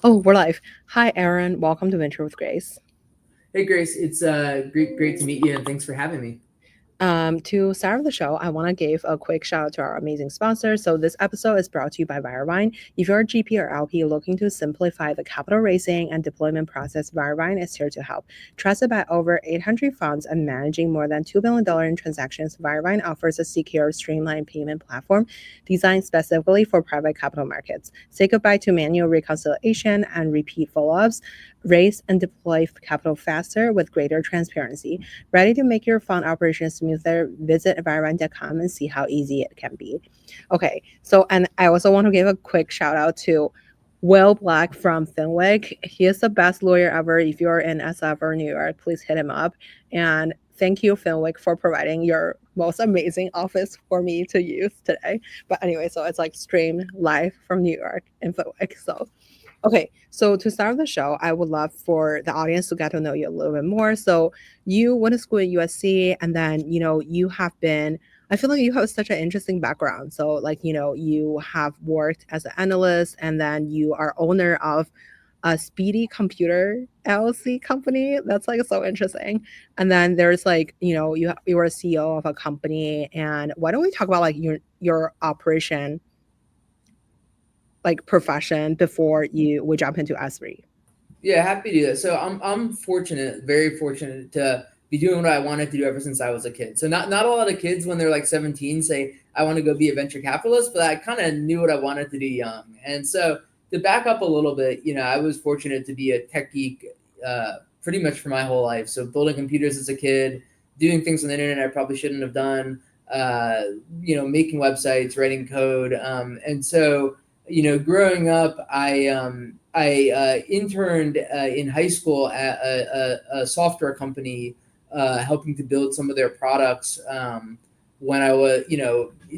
Oh, we're live. Hi, Aaron. Welcome to Venture with Grace. Hey Grace, it's great to meet you, and thanks for having me. To start the show, I want to give a quick shout out to our amazing sponsors. So, this episode is brought to you by Verivend. If you're a GP or LP looking to simplify the capital raising and deployment process, Verivend is here to help. Trusted by over 800 funds and managing more than $2 billion in transactions, Verivend offers a secure, streamlined payment platform designed specifically for private capital markets. Say goodbye to manual reconciliation and repeat follow ups. Raise and deploy capital faster with greater transparency. Ready to make your fund operation smoother? Visit environment.com and see how easy it can be. Okay, so and I also want to give a quick shout out to Will Black from Finwick. He is the best lawyer ever. If you're in SF or New York, please hit him up. And thank you, Finwick, for providing your most amazing office for me to use today. But anyway, so it's like streamed live from New York in Finwick. So okay, so to start the show, I would love for the audience to get to know you a little bit more. So you went to school at USC, and then you have been. I feel like you have such an interesting background. So like you have worked as an analyst, and then you are owner of a Speedy Computer LLC company. That's like so interesting. And then there's like you were a CEO of a company. And why don't we talk about like your operation like profession before you would jump into S3. Yeah, happy to do that. So I'm fortunate, very fortunate to be doing what I wanted to do ever since I was a kid. So not a lot of kids when they're like 17 say I want to go be a venture capitalist, but I kind of knew what I wanted to do young. And so to back up a little bit, I was fortunate to be a tech geek pretty much for my whole life. So building computers as a kid, doing things on the internet I probably shouldn't have done, uh, making websites, writing code, and so growing up, I interned in high school at a software company, helping to build some of their products. When I was,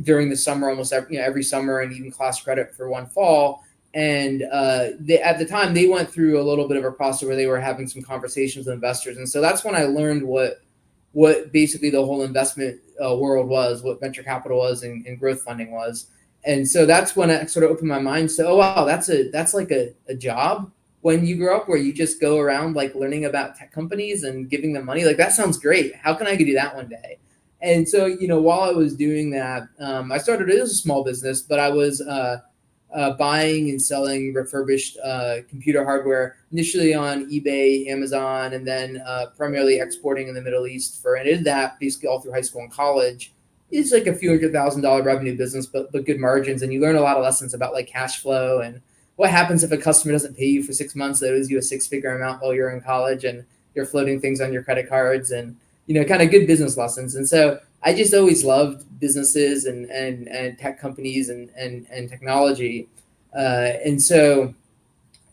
during the summer, almost every summer, and even class credit for one fall. And at the time, they went through a little bit of a process where they were having some conversations with investors, and so that's when I learned what basically the whole investment world was, what venture capital was, and growth funding was. And so that's when I sort of opened my mind. So, oh wow, that's like a job when you grow up where you just go around like learning about tech companies and giving them money. Like that sounds great. How can I do that one day? And so, while I was doing that, I started it as a small business, but I was buying and selling refurbished computer hardware initially on eBay, Amazon, and then primarily exporting in the Middle East. And I did that basically all through high school and college. It's like a few $100,000 revenue business, but good margins, and you learn a lot of lessons about like cash flow and what happens if a customer doesn't pay you for 6 months that owes you a six-figure amount while you're in college and you're floating things on your credit cards, and kind of good business lessons. And so I just always loved businesses and tech companies and technology. And so,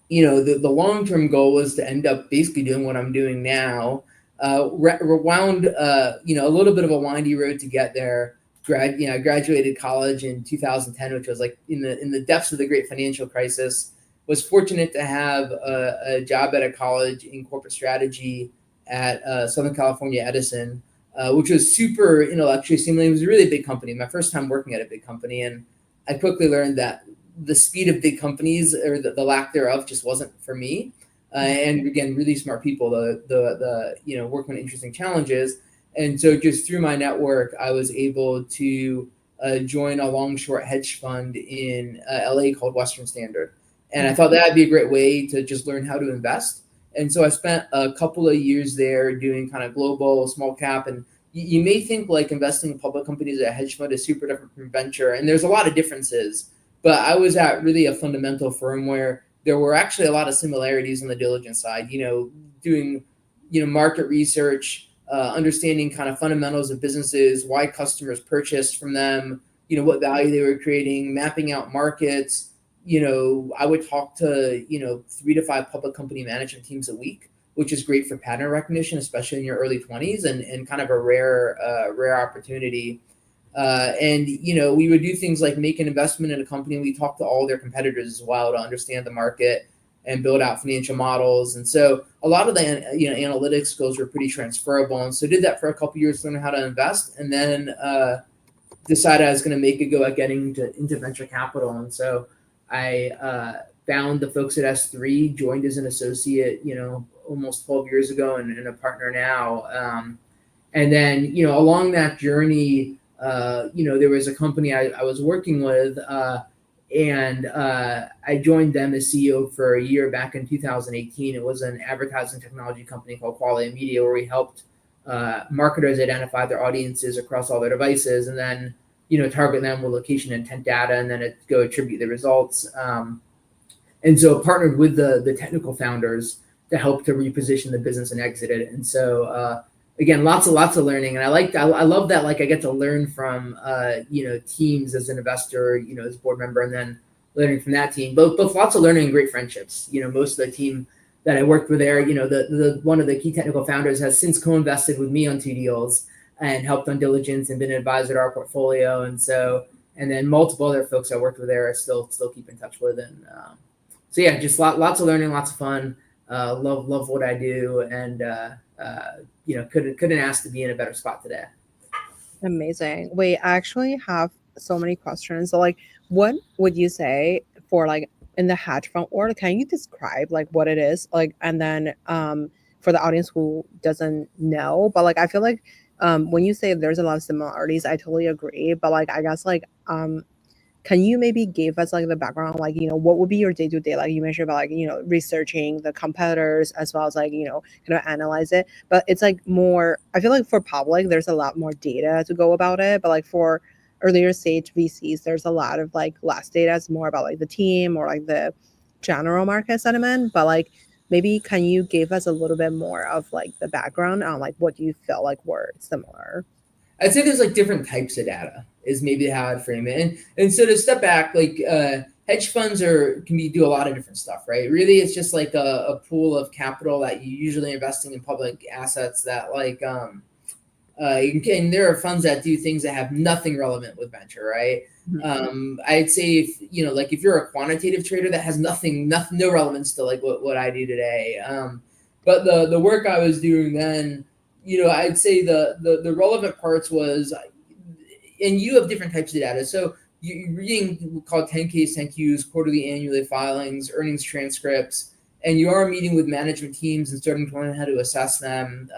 the long term goal was to end up basically doing what I'm doing now. Rewound, a little bit of a windy road to get there. I graduated college in 2010, which was like in the depths of the great financial crisis. Was fortunate to have a job at a college in corporate strategy at Southern California Edison, which was super intellectually stimulating. It was a really big company. My first time working at a big company, and I quickly learned that the speed of big companies or the lack thereof just wasn't for me. And again, really smart people, the working on interesting challenges. And so just through my network, I was able to join a long short hedge fund in LA called Western Standard. And I thought that'd be a great way to just learn how to invest. And so I spent a couple of years there doing kind of global small cap. And you may think like investing in public companies at a hedge fund is super different from venture. And there's a lot of differences. But I was at really a fundamental firm where there were actually a lot of similarities on the diligence side, doing, market research, understanding kind of fundamentals of businesses, why customers purchased from them, what value they were creating, mapping out markets. I would talk to, 3 to 5 public company management teams a week, which is great for pattern recognition, especially in your early 20s, and kind of a rare opportunity. And we would do things like make an investment in a company. We talk to all their competitors as well to understand the market and build out financial models. And so a lot of the analytics skills were pretty transferable. And so did that for a couple of years, learning how to invest, and then decided I was going to make a go at getting into venture capital. And so I found the folks at S3, joined as an associate, almost 12 years ago, and a partner now. And then, along that journey, there was a company I was working with, and I joined them as CEO for a year back in 2018. It was an advertising technology company called Quality Media, where we helped marketers identify their audiences across all their devices, and then target them with location intent data, and then go attribute the results. And so partnered with the technical founders to help to reposition the business and exit it. And so again, lots of learning, and I love that, like, I get to learn from teams as an investor, as a board member, and then learning from that team. Both lots of learning and great friendships. Most of the team that I worked with there, the one of the key technical founders has since co-invested with me on 2 deals and helped on diligence and been an advisor to our portfolio. And then multiple other folks I worked with there I still keep in touch with. And so yeah, just lots of learning, lots of fun. Love what I do, and couldn't ask to be in a better spot today. Amazing. Wait, I actually have so many questions. So, like, what would you say for, like, in the hedge fund world? Can you describe, like, what it is, like, and then for the audience who doesn't know, but, like, I feel like when you say there's a lot of similarities, I totally agree. But, like, I guess, like, can you maybe give us, like, the background, like, what would be your day-to-day, like you mentioned about, like, researching the competitors as well as, like, kind of analyze it. But it's like more, I feel like for public, there's a lot more data to go about it. But, like, for earlier stage VCs, there's a lot of, like, less data. It's more about, like, the team or, like, the general market sentiment. But, like, maybe can you give us a little bit more of, like, the background on, like, what you felt like were similar? I'd say there's, like, different types of data is maybe how I'd frame it. And so to step back, like, hedge funds can do a lot of different stuff, right? Really, it's just like a pool of capital that you're usually investing in public assets that, like, and there are funds that do things that have nothing relevant with venture, right? Mm-hmm. I'd say if you're a quantitative trader, that has no relevance to, like, what I do today. But the work I was doing then, I'd say the relevant parts was, and you have different types of data. So you're reading called 10Ks, 10Qs, quarterly, annually filings, earnings transcripts, and you are meeting with management teams and starting to learn how to assess them.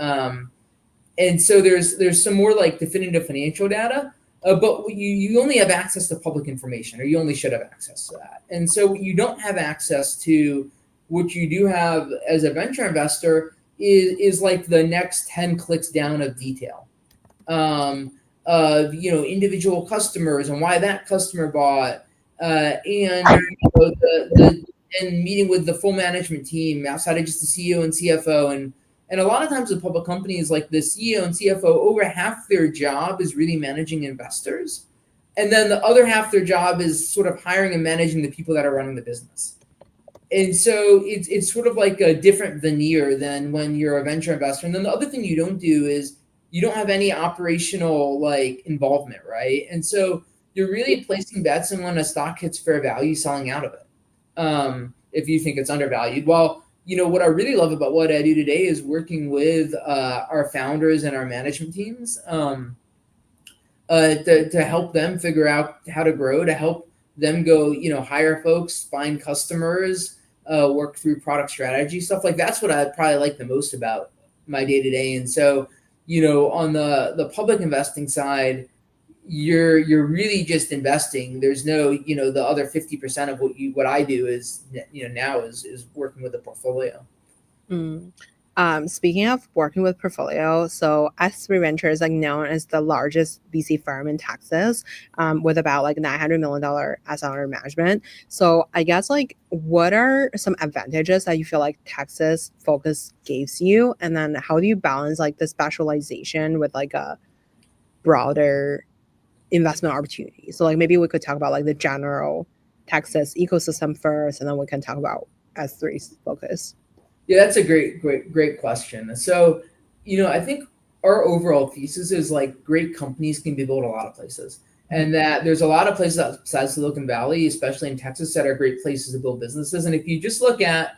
And so there's some more, like, definitive financial data, but you only have access to public information, or you only should have access to that. And so you don't have access to what you do have as a venture investor is like the next 10 clicks down of detail. Of individual customers and why that customer bought, and and meeting with the full management team outside of just the CEO and CFO, and a lot of times with public companies, like, the CEO and CFO, over half their job is really managing investors, and then the other half their job is sort of hiring and managing the people that are running the business. And so it's sort of like a different veneer than when you're a venture investor. And then the other thing you don't do is you don't have any operational, like, involvement, right? And so you're really placing bets, and when a stock hits fair value, selling out of it if you think it's undervalued. Well, what I really love about what I do today is working with our founders and our management teams to help them figure out how to grow, to help them go, hire folks, find customers, work through product strategy, stuff like that's what I probably like the most about my day-to-day. And so, on the public investing side, you're really just investing. There's no, the other 50% of what I do is, now is working with the portfolio. Speaking of working with portfolio, so S3 Venture is, like, known as the largest VC firm in Texas, with about, like, $900 million assets under management. So I guess, like, what are some advantages that you feel like Texas focus gives you, and then how do you balance, like, the specialization with, like, a broader investment opportunity? So, like, maybe we could talk about, like, the general Texas ecosystem first, and then we can talk about S3's focus. Yeah, that's a great question. So, I think our overall thesis is, like, great companies can be built a lot of places, and that there's a lot of places outside Silicon Valley, especially in Texas, that are great places to build businesses. And if you just look at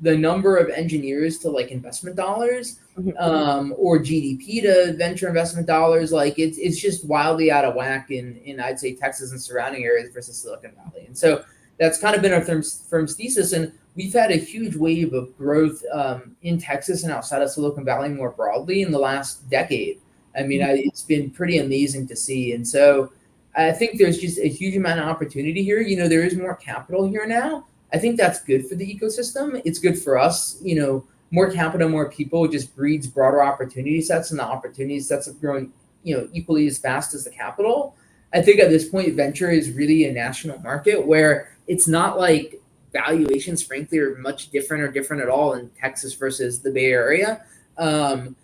the number of engineers to, like, investment dollars, or GDP to venture investment dollars, like, it's just wildly out of whack in I'd say Texas and surrounding areas versus Silicon Valley. And so, that's kind of been our firm's thesis. And we've had a huge wave of growth in Texas and outside of Silicon Valley more broadly in the last decade. I mean, it's been pretty amazing to see. And so I think there's just a huge amount of opportunity here. There is more capital here now. I think that's good for the ecosystem. It's good for us. More capital, more people just breeds broader opportunity sets, and the opportunity sets have grown, equally as fast as the capital. I think at this point, venture is really a national market where it's not like valuations, frankly, are much different or different at all in Texas versus the Bay Area. And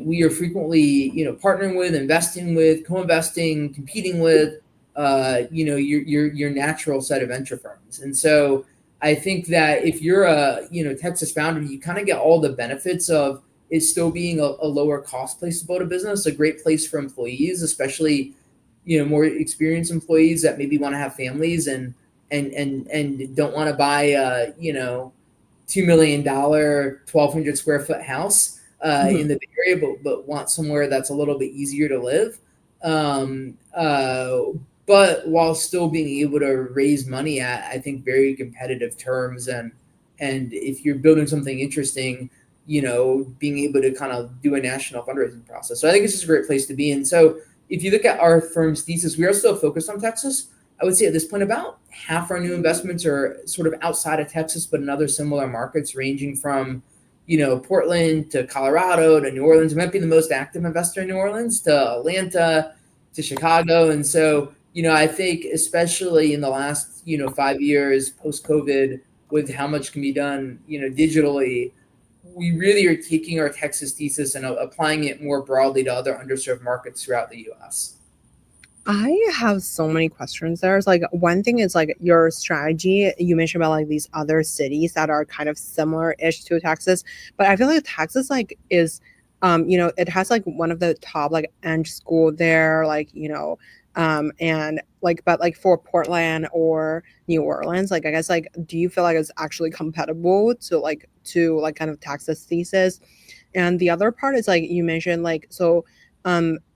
we are frequently, partnering with, investing with, co-investing, competing with, your natural set of venture firms. And so I think that if you're a, Texas founder, you kind of get all the benefits of it still being a lower cost place to build a business, a great place for employees, especially, more experienced employees that maybe want to have families and don't want to buy a, $2 million, 1,200 square foot house in the Bay Area, but want somewhere that's a little bit easier to live. But while still being able to raise money at, I think, very competitive terms. And if you're building something interesting, being able to kind of do a national fundraising process. So I think it's just a great place to be. And so if you look at our firm's thesis, we are still focused on Texas. I would say at this point, about half our new investments are sort of outside of Texas, but in other similar markets, ranging from, Portland to Colorado to New Orleans. We might be the most active investor in New Orleans, to Atlanta, to Chicago. And so, I think especially in the last, 5 years post-COVID, with how much can be done, digitally, we really are taking our Texas thesis and applying it more broadly to other underserved markets throughout the U.S. I have so many questions there. It's like, one thing is like your strategy. You mentioned about like these other cities that are kind of similar-ish to Texas, but I feel like Texas is, it has like one of the top like end school there, like, and like, but like for Portland or New Orleans, like I guess like, do you feel like it's actually compatible to kind of Texas thesis? And the other part is like you mentioned like, so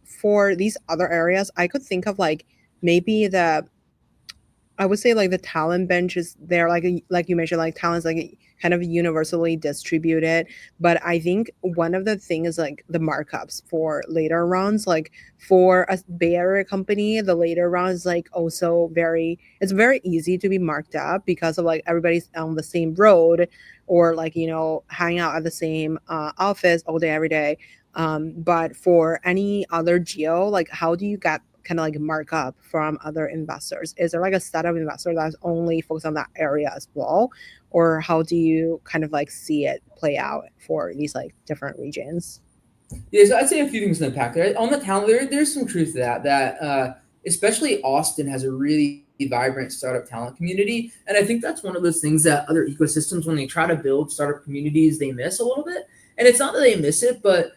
for these other areas, I could think of like maybe I would say like the talent bench is there, like you mentioned, like talent's like kind of universally distributed. But I think one of the things is like the markups for later rounds, like for a Bay Area company, the later rounds like also it's very easy to be marked up because of like everybody's on the same road or like, hang out at the same office all day, every day. But for any other geo, like how do you get kind of like markup from other investors? Is there like a set of investors that's only focused on that area as well? Or how do you kind of like see it play out for these like different regions? Yeah, so I'd say a few things to unpack there. On the talent, there's some truth to that especially Austin has a really vibrant startup talent community. And I think that's one of those things that other ecosystems, when they try to build startup communities, they miss a little bit. And it's not that they miss it, but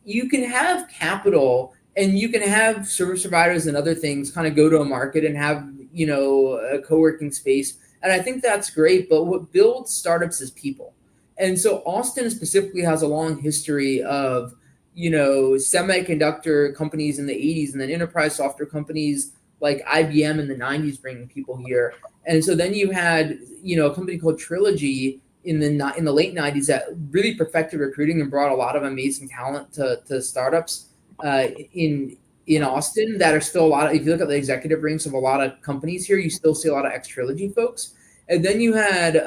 you can have capital and you can have service providers and other things kind of go to a market and have, a co-working space. And I think that's great. But what builds startups is people. And so Austin specifically has a long history of, semiconductor companies in the 80s and then enterprise software companies like IBM in the 90s bringing people here. And so then you had, a company called Trilogy in the late 90s that really perfected recruiting and brought a lot of amazing talent to startups in Austin that are still a lot of, if you look at the executive ranks of a lot of companies here, you still see a lot of ex-Trilogy folks. And then you had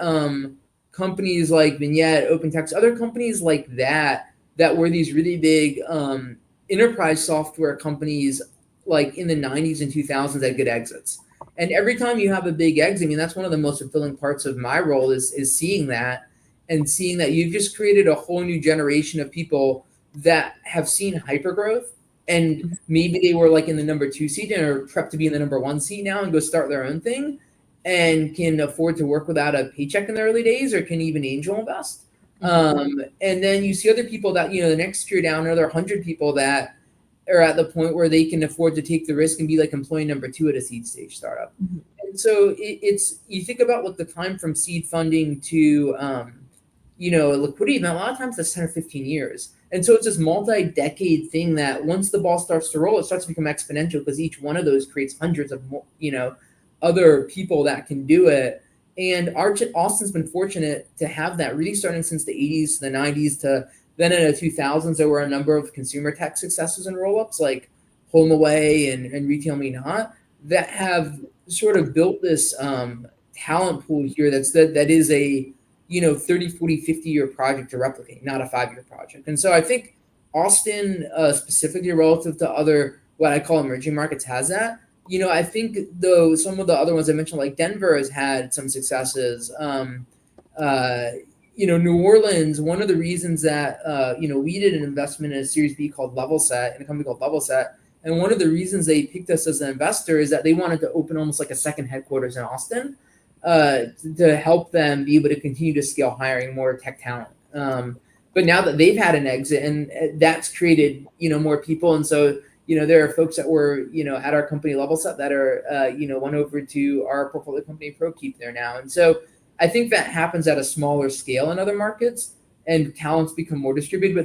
companies like Vignette, OpenText, other companies like that were these really big enterprise software companies like in the 90s and 2000s that had good exits. And every time you have a big exit, I mean, that's one of the most fulfilling parts of my role is seeing that and seeing that you've just created a whole new generation of people that have seen hypergrowth. And maybe they were like in the number 2 seat and are prepped to be in the number 1 seat now and go start their own thing and can afford to work without a paycheck in the early days or can even angel invest. And then you see other people that, the next tier down, another 100 people that are at the point where they can afford to take the risk and be like employee number 2 at a seed stage startup. And so it's, you think about what the time from seed funding to, a liquidity event, a lot of times that's 10 or 15 years. And so it's this multi-decade thing that once the ball starts to roll, it starts to become exponential because each one of those creates hundreds of more, other people that can do it. And Austin's been fortunate to have that really starting since the 80s to the 90s to then in the 2000s. There were a number of consumer tech successes and roll-ups like Home Away and Retail Me Not that have sort of built this talent pool here that is a 30, 40, 50-year project to replicate, not a 5-year project. And so I think Austin, specifically relative to other what I call emerging markets, has that. I think though some of the other ones I mentioned, like Denver, has had some successes. New Orleans, one of the reasons that we did an investment in a Series B called Levelset, in a company called Levelset, and one of the reasons they picked us as an investor is that they wanted to open almost like a second headquarters in Austin to help them be able to continue to scale hiring more tech talent. But now that they've had an exit, and that's created more people, and so there are folks that were at our company Levelset that are went over to our portfolio company ProKeep there now, and so I think that happens at a smaller scale in other markets, and talents become more distributed. But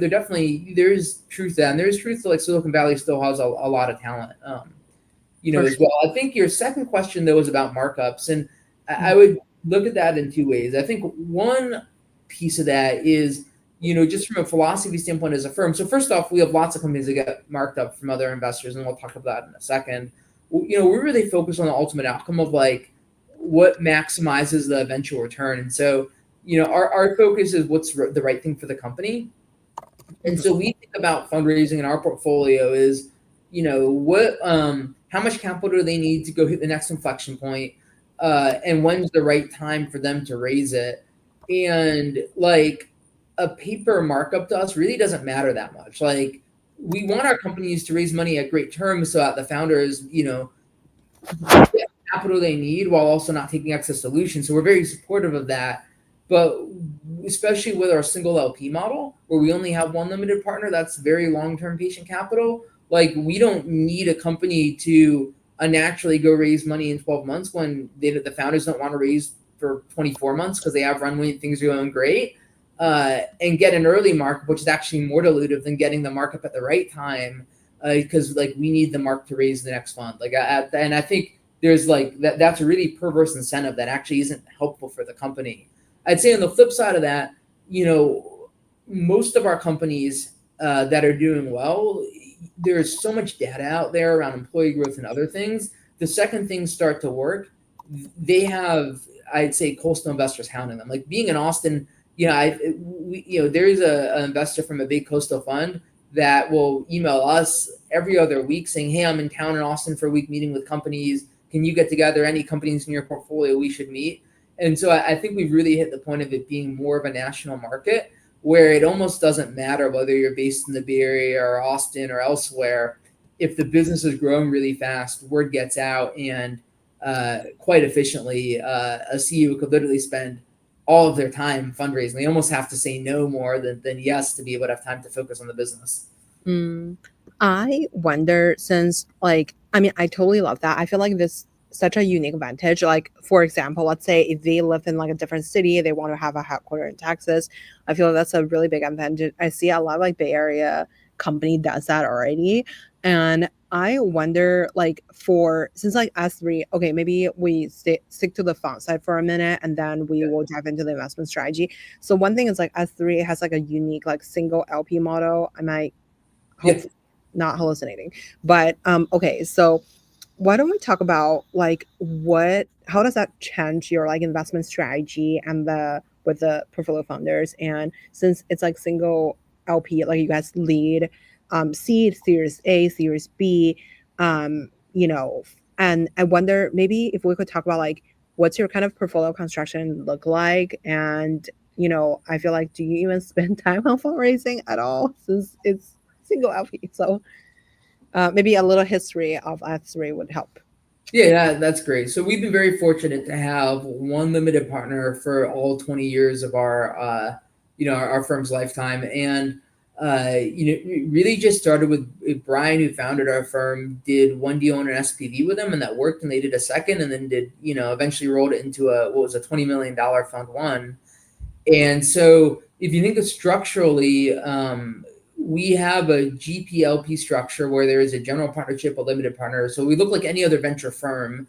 there's truth to that, and there's truth to like Silicon Valley still has a lot of talent, as well. I think your second question though was about markups, and I would look at that in two ways. I think one piece of that is, just from a philosophy standpoint as a firm. So first off, we have lots of companies that get marked up from other investors, and we'll talk about that in a second. We're really focused on the ultimate outcome of like what maximizes the eventual return. And so, our focus is what's the right thing for the company. And so we think about fundraising in our portfolio is, how much capital do they need to go hit the next inflection point? And when's the right time for them to raise it? And like a paper markup to us really doesn't matter that much. Like we want our companies to raise money at great terms so that the founders, get the capital they need while also not taking excess dilution. So we're very supportive of that. But especially with our single LP model, where we only have one limited partner, that's very long-term patient capital. Like we don't need a company to naturally go raise money in 12 months when the founders don't want to raise for 24 months because they have runway and things are going great, and get an early markup, which is actually more dilutive than getting the markup at the right time, because like we need the mark to raise the next fund. And I think there's like that's a really perverse incentive that actually isn't helpful for the company. I'd say on the flip side of that, most of our companies that are doing well, there's so much data out there around employee growth and other things. The second things start to work, they have, I'd say, coastal investors hounding them. Like being in Austin, there's an investor from a big coastal fund that will email us every other week saying, hey, I'm in town in Austin for a week meeting with companies. Can you get together any companies in your portfolio we should meet? And so I think we've really hit the point of it being more of a national market where it almost doesn't matter whether you're based in the Bay Area or Austin or elsewhere. If the business is growing really fast, word gets out, and quite efficiently, a CEO could literally spend all of their time fundraising. They almost have to say no more than yes to be able to have time to focus on the business. I wonder, since I totally love that. I feel like this such a unique advantage. Like, for example, let's say if they live in like a different city, they want to have a headquarters in Texas. I feel like that's a really big advantage. I see a lot of like Bay Area company does that already. And I wonder, like, since like S3, okay, maybe we stick to the font side for a minute and then we will dive into the investment strategy. So one thing is like S3 has like a unique like single LP model. I might not hallucinating, but okay, so why don't we talk about like how does that change your like investment strategy and with the portfolio founders? And since it's like single LP, like you guys lead seed, Series A, Series B, and I wonder maybe if we could talk about like what's your kind of portfolio construction look like, and I feel like do you even spend time on fundraising at all since it's single LP? So maybe a little history of S3 would help. Yeah, that's great. So we've been very fortunate to have one limited partner for all 20 years of our firm's lifetime. And, it really just started with Brian, who founded our firm, did one deal on an SPV with them, and that worked. And they did a second, and then eventually rolled it into a $20 million fund one. And so if you think of structurally, we have a GPLP structure where there is a general partnership, a limited partner. So we look like any other venture firm,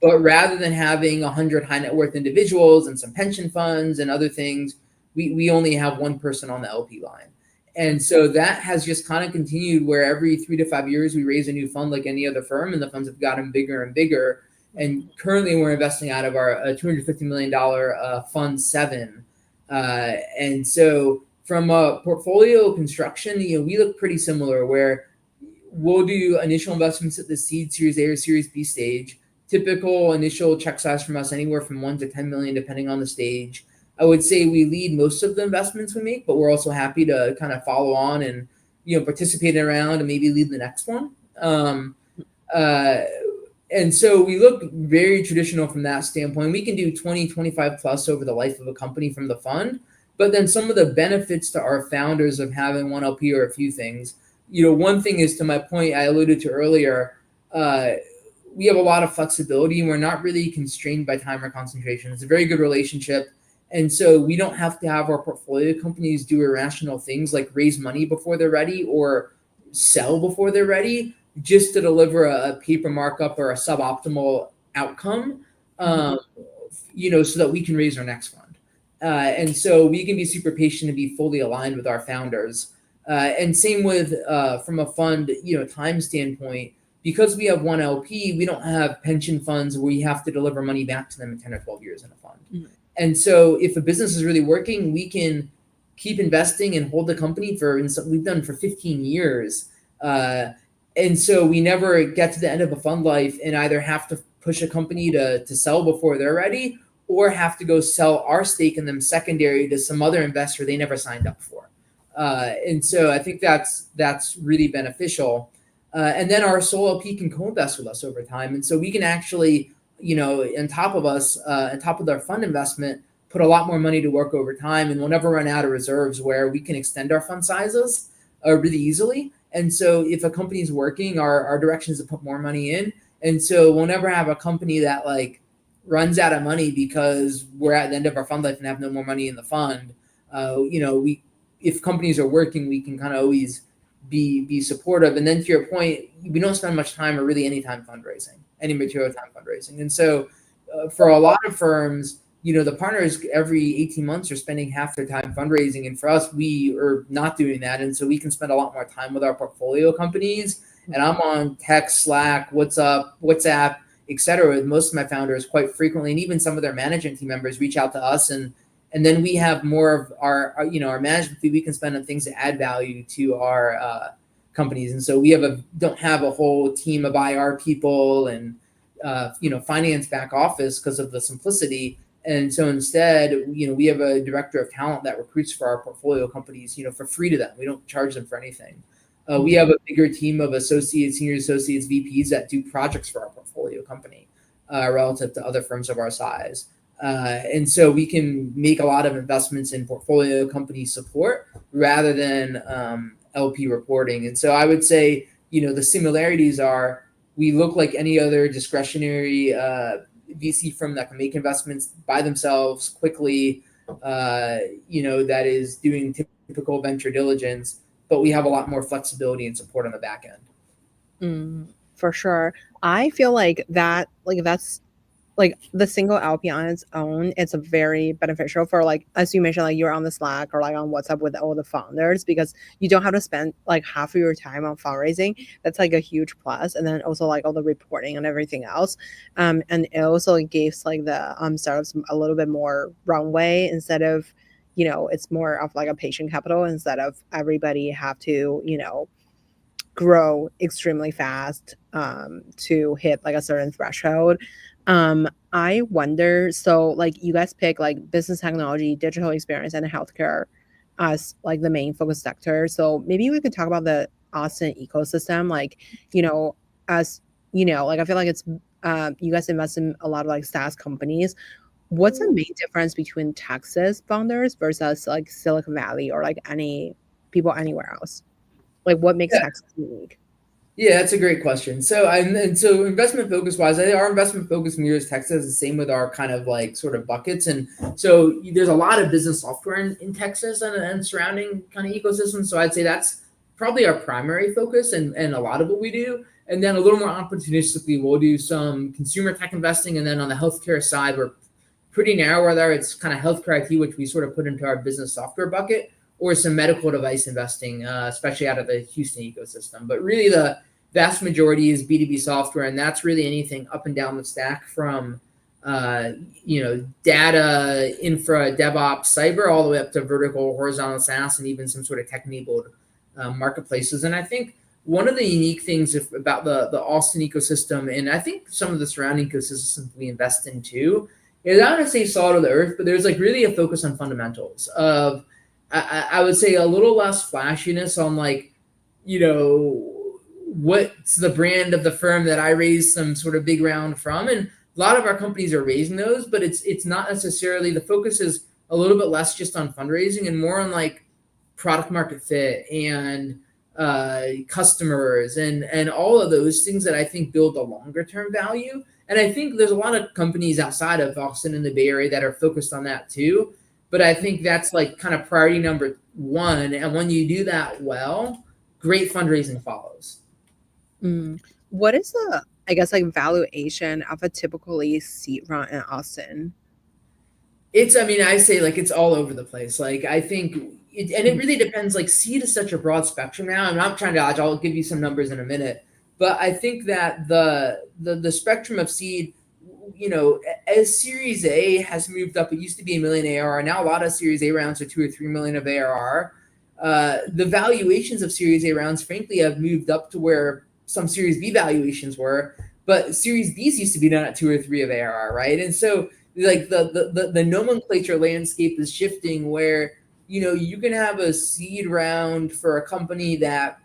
but rather than having 100 high net worth individuals and some pension funds and other things, we only have one person on the LP line. And so that has just kind of continued where every 3 to 5 years we raise a new fund like any other firm, and the funds have gotten bigger and bigger. And currently we're investing out of our $250 million Fund 7. And so from a portfolio construction, we look pretty similar where we'll do initial investments at the seed, Series A or Series B stage. Typical initial check size from us anywhere from 1 to 10 million, depending on the stage. I would say we lead most of the investments we make, but we're also happy to kind of follow on and participate around and maybe lead the next one. And so we look very traditional from that standpoint. We can do 20, 25 plus over the life of a company from the fund. But then some of the benefits to our founders of having one LP are a few things. One thing is, to my point I alluded to earlier, we have a lot of flexibility and we're not really constrained by time or concentration. It's a very good relationship. And so we don't have to have our portfolio companies do irrational things like raise money before they're ready or sell before they're ready, just to deliver a paper markup or a suboptimal outcome, so that we can raise our next fund. And so we can be super patient and be fully aligned with our founders. And same with from a fund, time standpoint, because we have one LP, we don't have pension funds where we have to deliver money back to them in 10 or 12 years in a fund. Mm-hmm. And so if a business is really working, we can keep investing and hold the company we've done for 15 years. And so we never get to the end of a fund life and either have to push a company to sell before they're ready or have to go sell our stake in them secondary to some other investor they never signed up for. And so I think that's really beneficial. And then our sole LP can co-invest with us over time. And so we can actually, on top of us, on top of their fund investment, put a lot more money to work over time. And we'll never run out of reserves where we can extend our fund sizes really easily. And so if a company is working, our direction is to put more money in. And so we'll never have a company that runs out of money because we're at the end of our fund life and have no more money in the fund. If companies are working, we can kind of always be supportive. And then to your point, we don't spend much time or really any time fundraising, any material time fundraising. And so for a lot of firms, the partners every 18 months are spending half their time fundraising. And for us, we are not doing that. And so we can spend a lot more time with our portfolio companies. And I'm on text, Slack, WhatsApp, et cetera, with most of my founders quite frequently. And even some of their management team members reach out to us. And then we have more of our management fee we can spend on things that add value to our companies. And so we don't have a whole team of IR people and, finance back office because of the simplicity. And so instead, we have a director of talent that recruits for our portfolio companies, for free to them. We don't charge them for anything. We have a bigger team of associates, senior associates, VPs that do projects for our portfolio company relative to other firms of our size. And so we can make a lot of investments in portfolio company support rather than LP reporting. And so I would say, the similarities are we look like any other discretionary VC firm that can make investments by themselves quickly, that is doing typical venture diligence, but we have a lot more flexibility and support on the back end. For sure. I feel like that's the single LP on its own, it's a very beneficial for as you mentioned, you're on the Slack or on WhatsApp with all the founders because you don't have to spend half of your time on fundraising. That's a huge plus. And then also all the reporting and everything else. And it also gives the startups a little bit more runway instead of, it's more of a patient capital instead of everybody have to, grow extremely fast to hit a certain threshold. I wonder, so you guys pick business technology, digital experience, and healthcare as the main focus sector. So maybe we could talk about the Austin ecosystem, as I feel it's you guys invest in a lot of SaaS companies. What's the main difference between Texas founders versus Silicon Valley or any people anywhere else? What makes Texas unique? Yeah, that's a great question. So so investment focus wise, our investment focus mirrors Texas, the same with our kind of sort of buckets. And so there's a lot of business software in Texas and surrounding kind of ecosystem. So I'd say that's probably our primary focus and a lot of what we do. And then a little more opportunistically, we'll do some consumer tech investing. And then on the healthcare side, we're pretty narrow, whether it's kind of healthcare IT, which we sort of put into our business software bucket, or some medical device investing, especially out of the Houston ecosystem. But really the vast majority is B2B software, and that's really anything up and down the stack from data, infra, DevOps, cyber, all the way up to vertical, horizontal SaaS, and even some sort of tech-enabled marketplaces. And I think one of the unique things about the Austin ecosystem, and I think some of the surrounding ecosystems we invest in too, is I don't want to say salt of the earth, but there's like really a focus on fundamentals of, I would say a little less flashiness on like, what's the brand of the firm that I raised some sort of big round from. And a lot of our companies are raising those, but it's not necessarily, the focus is a little bit less just on fundraising and more on like product market fit and customers and all of those things that I think build a longer term value. And I think there's a lot of companies outside of Austin and the Bay Area that are focused on that too. But I think that's like kind of priority number one. And when you do that well, great fundraising follows. What is the, I guess, like valuation of a typically seed round in Austin? I say like it's all over the place. Like I think it really depends. Like seed is such a broad spectrum now. I'm not trying to dodge. I'll give you some numbers in a minute. But I think that the spectrum of seed, as Series A has moved up, it used to be $1 million ARR. Now a lot of Series A rounds are $2 or $3 million of ARR. The valuations of Series A rounds, frankly, have moved up to where some Series B valuations were, but Series B's used to be done at 2 or 3 of ARR, right? And so like the nomenclature landscape is shifting where, you can have a seed round for a company that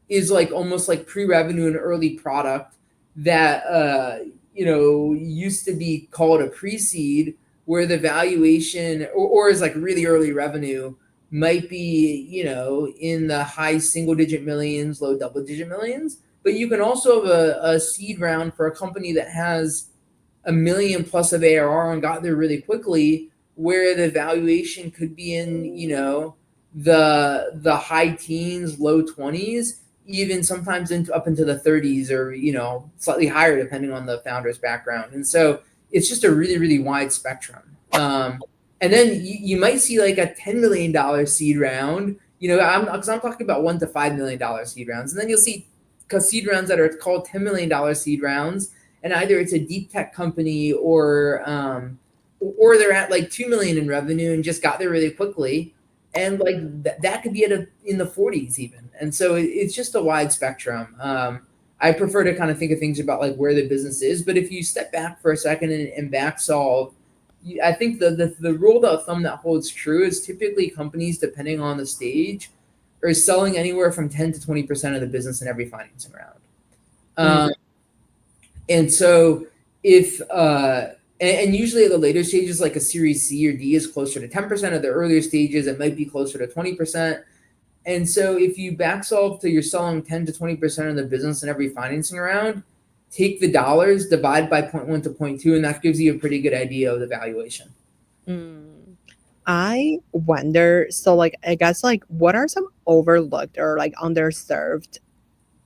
is like almost like pre-revenue and early product that, used to be called a pre-seed, where the valuation or is like really early revenue might be, in the high single-digit millions, low double-digit millions. But you can also have a seed round for a company that has $1 million plus of ARR and got there really quickly, where the valuation could be in, the high teens, low 20s, even sometimes up into the 30s or, slightly higher depending on the founder's background. And so it's just a really, really wide spectrum. And then you might see like a $10 million seed round, because I'm talking about $1 to $5 million seed rounds. And then you'll see seed rounds that are called $10 million seed rounds. And either it's a deep tech company or they're at like 2 million in revenue and just got there really quickly. And like that could be in the 40s even. And so it's just a wide spectrum. I prefer to kind of think of things about like where the business is. But if you step back for a second and back solve, I think the rule of thumb that holds true is typically companies, depending on the stage, are selling anywhere from 10 to 20% of the business in every financing round. And so if and usually at the later stages, like a Series C or D is closer to 10%. Of the earlier stages, it might be closer to 20%. And so if you back solve to you're selling 10 to 20% of the business in every financing round, take the dollars, divide by 0.1 to 0.2, and that gives you a pretty good idea of the valuation. I wonder, so like, I guess like what are some overlooked or like underserved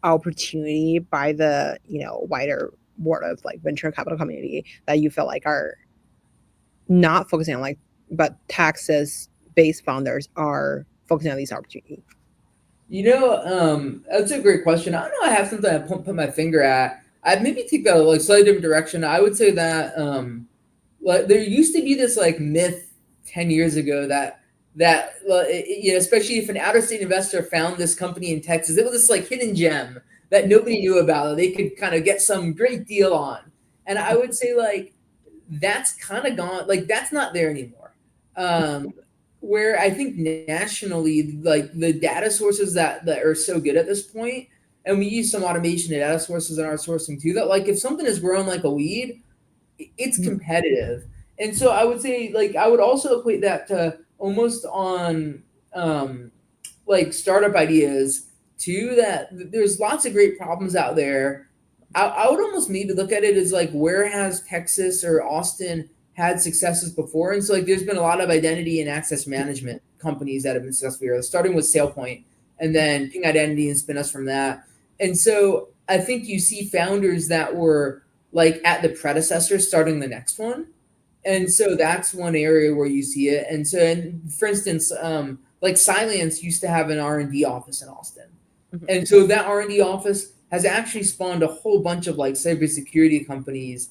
opportunity by the, wider world of like venture capital community that you feel like are not focusing on like, but Texas-based founders are focusing on these opportunities? That's a great question. I don't know. I have something I put my finger at. I'd maybe take that like slightly different direction. I would say that like there used to be this like myth 10 years ago that especially if an out-of-state investor found this company in Texas, it was this like hidden gem that nobody knew about that they could kind of get some great deal on. And I would say like that's kind of gone. Like that's not there anymore. Where I think nationally, like the data sources that are so good at this point, and we use some automation and data sources in our sourcing too, that like if something is grown like a weed, it's competitive. And so I would say like I would also equate that to almost on like startup ideas too, that there's lots of great problems out there. I would almost maybe look at it as like where has Texas or Austin had successes before? And so like there's been a lot of identity and access management companies that have been successful here, starting with SailPoint and then Ping Identity and spin us from that. And so I think you see founders that were like at the predecessor starting the next one. And so that's one area where you see it. And so, and for instance, like Cylance used to have an R&D office in Austin. And so that R&D office has actually spawned a whole bunch of like cybersecurity companies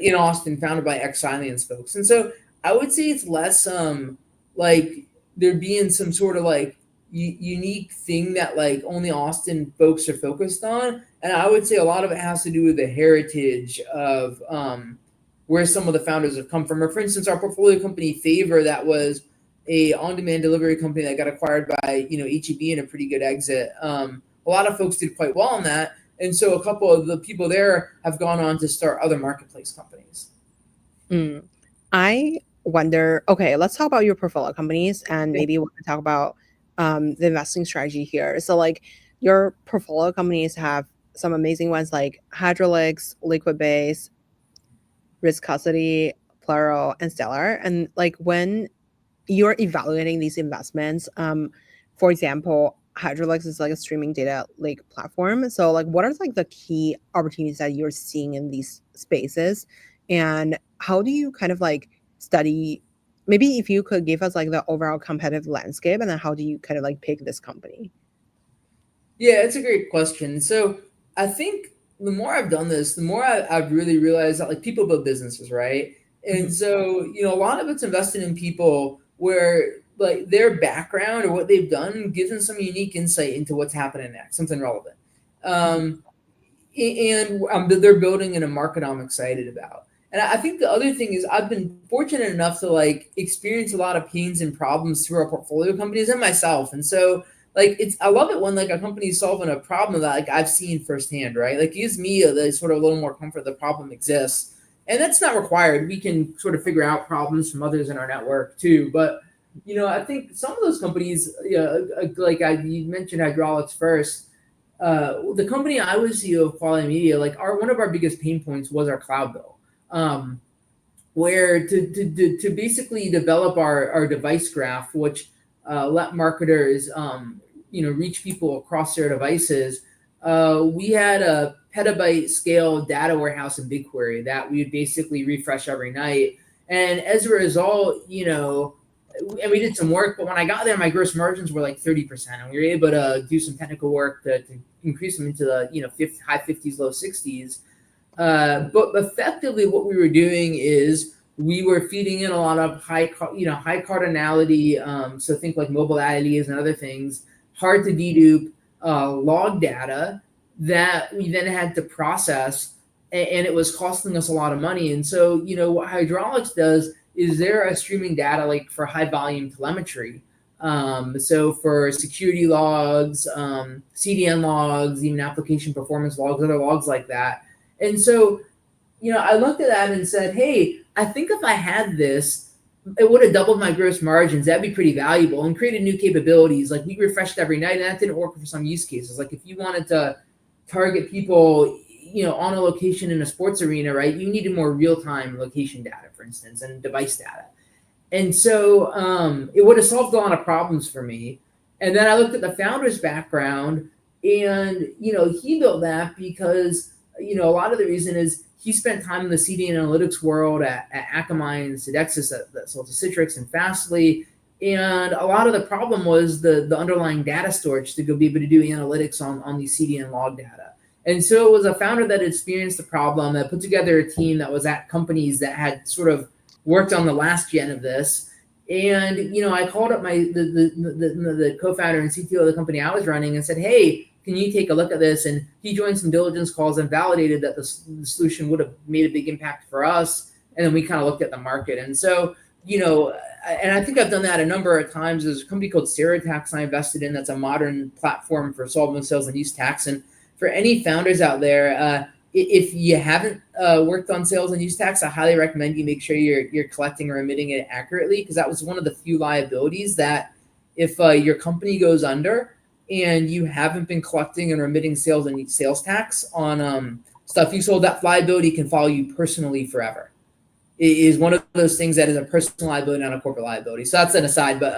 in Austin founded by ex-Cylance folks. And so I would say it's less like there being some sort of like unique thing that like only Austin folks are focused on. And I would say a lot of it has to do with the heritage of where some of the founders have come from. Or for instance, our portfolio company Favor, that was a on-demand delivery company that got acquired by HEB in a pretty good exit. A lot of folks did quite well on that. And so a couple of the people there have gone on to start other marketplace companies. I wonder, okay, let's talk about your portfolio companies, and maybe we can talk about the investing strategy here. So like your portfolio companies have some amazing ones like Hydrolix, Liquibase, Riscosity, Plural, and Stellar. And like when you're evaluating these investments, for example, Hydrolix is like a streaming data lake platform. So like what are like the key opportunities that you're seeing in these spaces? And how do you kind of like study, maybe if you could give us like the overall competitive landscape, and then how do you kind of like pick this company? Yeah, it's a great question. So I think the more I've done this, the more I've really realized that like people build businesses, right? And so, a lot of it's invested in people where like their background or what they've done gives them some unique insight into what's happening next, something relevant. And they're building in a market I'm excited about. And I think the other thing is I've been fortunate enough to like experience a lot of pains and problems through our portfolio companies and myself. And so like I love it when like a company is solving a problem that like I've seen firsthand, right? Like it gives me the sort of a little more comfort the problem exists. And that's not required. We can sort of figure out problems from others in our network too. But I think some of those companies, like you mentioned Hydrolix first. The company I was CEO of, Quality Media, like one of our biggest pain points was our cloud bill, where to basically develop our device graph, which let marketers reach people across their devices. We had a petabyte scale data warehouse in BigQuery that we would basically refresh every night. And as a result, and we did some work, but when I got there, my gross margins were like 30%, and we were able to do some technical work to increase them into the high 50s, low 60s. But effectively, what we were doing is we were feeding in a lot of high cardinality. So think like mobile IDs and other things, hard to dedupe log data that we then had to process, and it was costing us a lot of money. And so, what Hydrolix does is they're a streaming data lake for high volume telemetry. So for security logs, CDN logs, even application performance logs, other logs like that. And so, I looked at that and said, hey, I think if I had this, it would have doubled my gross margins. That'd be pretty valuable, and created new capabilities. Like we refreshed every night, and that didn't work for some use cases. Like if you wanted to target people, on a location in a sports arena, right? You needed more real-time location data, for instance, and device data. And so it would have solved a lot of problems for me. And then I looked at the founder's background, and, he built that because, a lot of the reason is he spent time in the CDN analytics world at Akamai and Sodexis that sold to Citrix and Fastly. And a lot of the problem was the underlying data storage to go be able to do analytics on these CDN log data. And so it was a founder that experienced the problem, that put together a team that was at companies that had sort of worked on the last gen of this. And, I called up the co-founder and CTO of the company I was running and said, hey, can you take a look at this? And he joined some diligence calls and validated that the solution would have made a big impact for us. And then we kind of looked at the market. And so, and I think I've done that a number of times. There's a company called Tax I invested in that's a modern platform for solving sales and use tax. And for any founders out there, if you haven't worked on sales and use tax, I highly recommend you make sure you're collecting or remitting it accurately, because that was one of the few liabilities that if your company goes under and you haven't been collecting and remitting sales and sales tax on stuff you sold, that liability can follow you personally forever. It is one of those things that is a personal liability, not a corporate liability. So that's an aside. But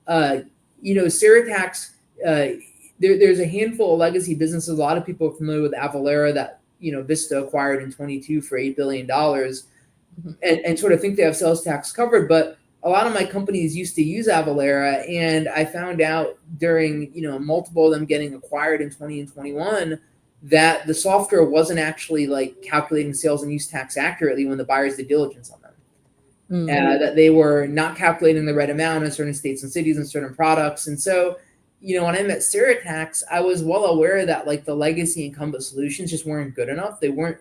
Tax there's a handful of legacy businesses. A lot of people are familiar with Avalara that Vista acquired in 22 for $8 billion, and sort of think they have sales tax covered. But a lot of my companies used to use Avalara, and I found out during multiple of them getting acquired in 20 and 21 that the software wasn't actually like calculating sales and use tax accurately when the buyers did diligence on them. That they were not calculating the right amount in certain states and cities and certain products. And so, when I met Tax, I was well aware that like the legacy incumbent solutions just weren't good enough. They weren't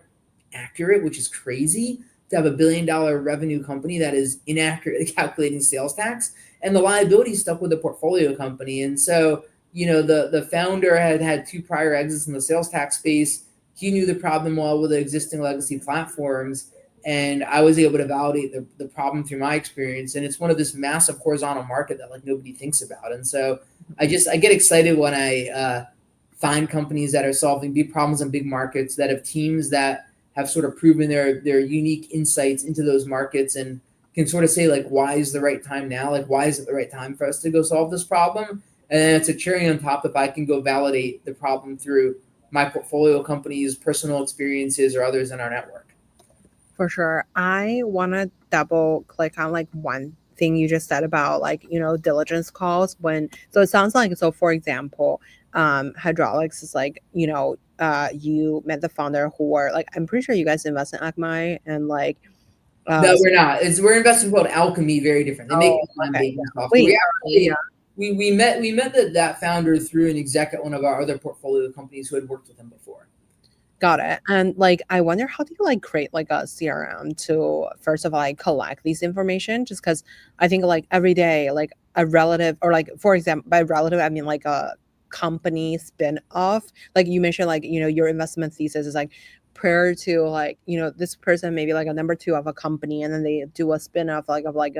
accurate, which is crazy to have $1 billion revenue company that is inaccurately calculating sales tax, and the liability stuck with the portfolio company. And so, the founder had 2 prior exits in the sales tax space. He knew the problem well with the existing legacy platforms, and I was able to validate the problem through my experience. And it's one of this massive horizontal market that like nobody thinks about. And so I get excited when I find companies that are solving big problems in big markets, that have teams that have sort of proven their unique insights into those markets and can sort of say like, why is the right time now? Like, why is it the right time for us to go solve this problem? And then it's a cherry on top if I can go validate the problem through my portfolio companies, personal experiences, or others in our network. For sure. I want to double click on like one thing you just said about like, diligence calls so it sounds like, so for example, Hydrolix is like, you met the founder who were like, I'm pretty sure you guys invest in Upkey and like, no, we're not. We're investing called Alchemy, very different. They make online baking software. We met that founder through an exec at one of our other portfolio companies who had worked with him before. Got it. And like, I wonder, how do you like create like a CRM to first of all like collect these information? Just because I think like every day, like a relative, or like, for example, by relative, I mean like a company spin off, like you mentioned, like, your investment thesis is like prior to like, this person maybe like a number 2 of a company, and then they do a spin off like of like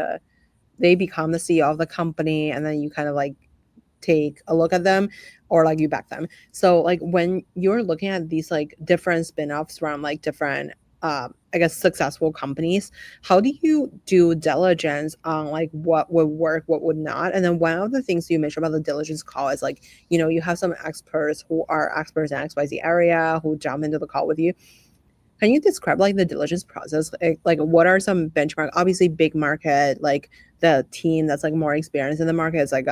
they become the CEO of the company, and then you kind of like take a look at them, or like you back them. So like when you're looking at these like different spin-offs from like different I guess successful companies, how do you do diligence on like what would work, what would not? And then one of the things you mentioned about the diligence call is like, you have some experts who are experts in XYZ area who jump into the call with you. Can you describe like the diligence process? Like what are some benchmark? Obviously big market, like the team that's like more experienced in the market is like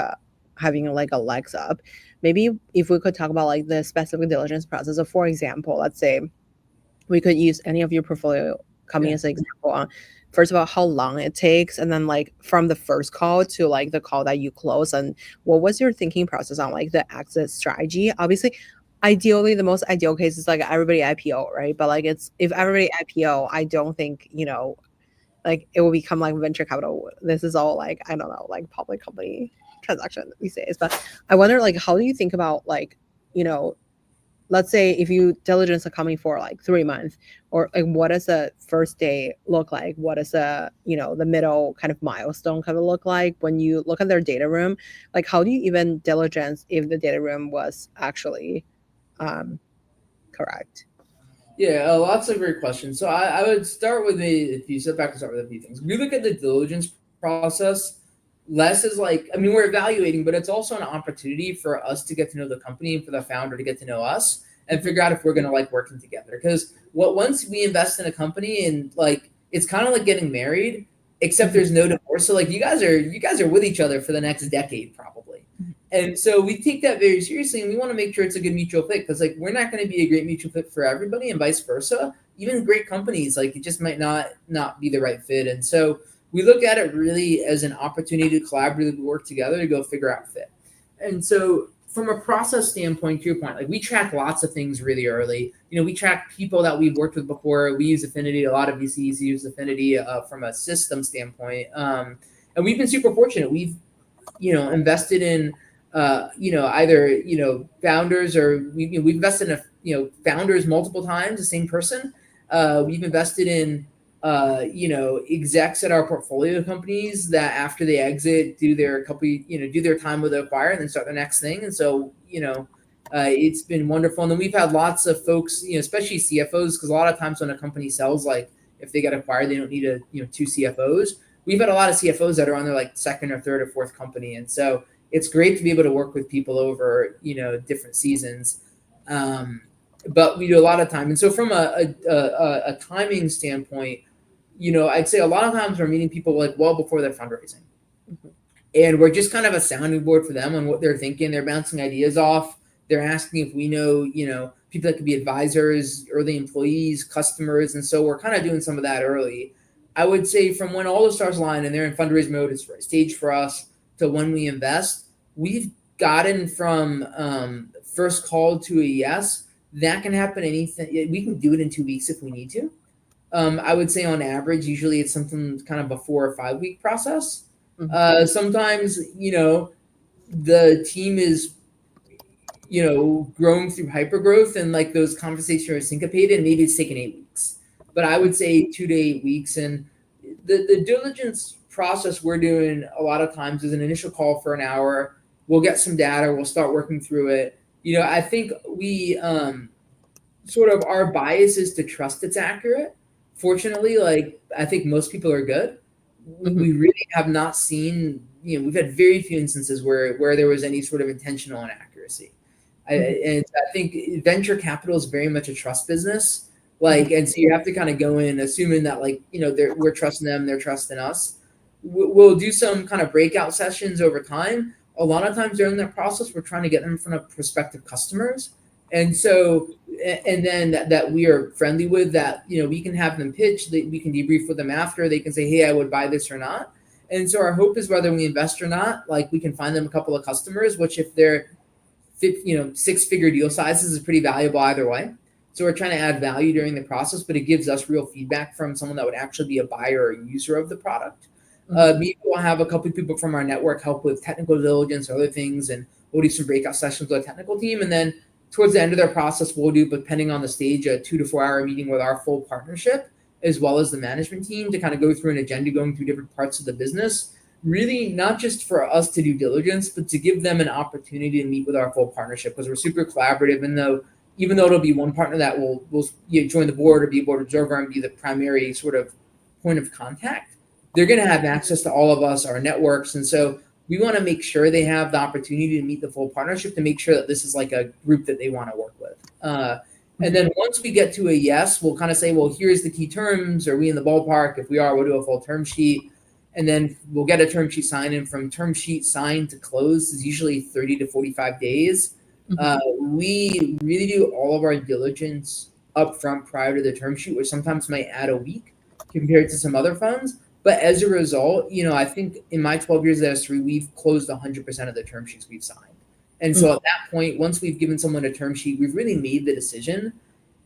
having like a legs up. Maybe if we could talk about like the specific diligence process. So for example, let's say we could use any of your portfolio company as an example on, first of all, how long it takes, and then like from the first call to like the call that you close, and what was your thinking process on like the exit strategy? Obviously, ideally, the most ideal case is like everybody IPO, right? But like if everybody IPO, I don't think, like it will become like venture capital. This is all like, I don't know, like public company transaction these days. But I wonder, like, how do you think about like, let's say if you diligence a company for like 3 months, or like what does the first day look like? What is the middle kind of milestone kind of look like when you look at their data room? Like, how do you even diligence if the data room was actually correct? Yeah, lots of great questions. So I would start with if you step back and start with a few things. We look at the diligence process less as like, I mean, we're evaluating, but it's also an opportunity for us to get to know the company and for the founder to get to know us and figure out if we're going to like working together. Because once we invest in a company, and like, it's kind of like getting married, except there's no divorce. So like you guys are with each other for the next decade probably. And so we take that very seriously, and we want to make sure it's a good mutual fit, because like we're not going to be a great mutual fit for everybody, and vice versa. Even great companies, like it just might not be the right fit. And so we look at it really as an opportunity to collaboratively work together to go figure out fit. And so from a process standpoint, to your point, like we track lots of things really early. We track people that we've worked with before. We use Affinity. A lot of VCs use Affinity from a system standpoint. And we've been super fortunate. We've invested in either founders, or we've invested in founders multiple times, the same person. We've invested in execs at our portfolio companies that after they exit do their time with the acquirer and then start the next thing. And so it's been wonderful. And then we've had lots of folks, especially CFOs, because a lot of times when a company sells, like if they get acquired, they don't need 2 CFOs. We've had a lot of CFOs that are on their like second or third or fourth company, and so it's great to be able to work with people over, different seasons. But we do a lot of time. And so from a timing standpoint, I'd say a lot of times we're meeting people like well before their fundraising. Mhm. And we're just kind of a sounding board for them on what they're thinking. They're bouncing ideas off. They're asking if we know, people that could be advisors, early employees, customers. And so we're kind of doing some of that early. I would say from when all the stars align and they're in fundraise mode, it's the right stage for us, to when we invest. We've gotten from first call to a yes. That can happen anything. We can do it in 2 weeks if we need to. I would say on average, usually it's something kind of a 4 or 5 week process. Sometimes, the team is, growing through hypergrowth and like those conversations are syncopated, and maybe it's taken 8 weeks. But I would say 2 to 8 weeks. And the diligence process we're doing a lot of times is an initial call for an hour. We'll get some data. We'll start working through it. I think we sort of our bias is to trust it's accurate. Fortunately, like I think most people are good. We really have not seen, we've had very few instances where there was any sort of intentional inaccuracy. And I think venture capital is very much a trust business. And so you have to kind of go in assuming that we're trusting them, they're trusting us. We'll do some kind of breakout sessions over time. A lot of times during that process, we're trying to get them in front of prospective customers. And so, and then that we are friendly with, that, we can have them pitch, we can debrief with them after, they can say, hey, I would buy this or not. And so our hope is whether we invest or not, we can find them a couple of customers, which if they're, 6-figure deal sizes is pretty valuable either way. So we're trying to add value during the process, but it gives us real feedback from someone that would actually be a buyer or user of the product. Maybe we'll have a couple of people from our network help with technical diligence or other things, and we'll do some breakout sessions with our technical team. And then towards the end of their process, we'll do, depending on the stage, a 2 to 4 hour meeting with our full partnership, as well as the management team, to kind of go through an agenda going through different parts of the business. Really not just for us to do diligence, but to give them an opportunity to meet with our full partnership, because we're super collaborative. And even though it'll be one partner that will join the board or be a board observer and be the primary sort of point of contact, they're going to have access to all of us, our networks. And so we want to make sure they have the opportunity to meet the full partnership, to make sure that this is like a group that they want to work with. And then once we get to a yes, we'll kind of say, well, here's the key terms. Are we in the ballpark? If we are, we'll do a full term sheet. And then we'll get a term sheet signed. And from term sheet signed to close is usually 30 to 45 days. We really do all of our diligence upfront prior to the term sheet, which sometimes might add a week compared to some other funds. But as a result, I think in my 12 years at S3, we've closed 100% of the term sheets we've signed. And so at that point, once we've given someone a term sheet, we've really made the decision.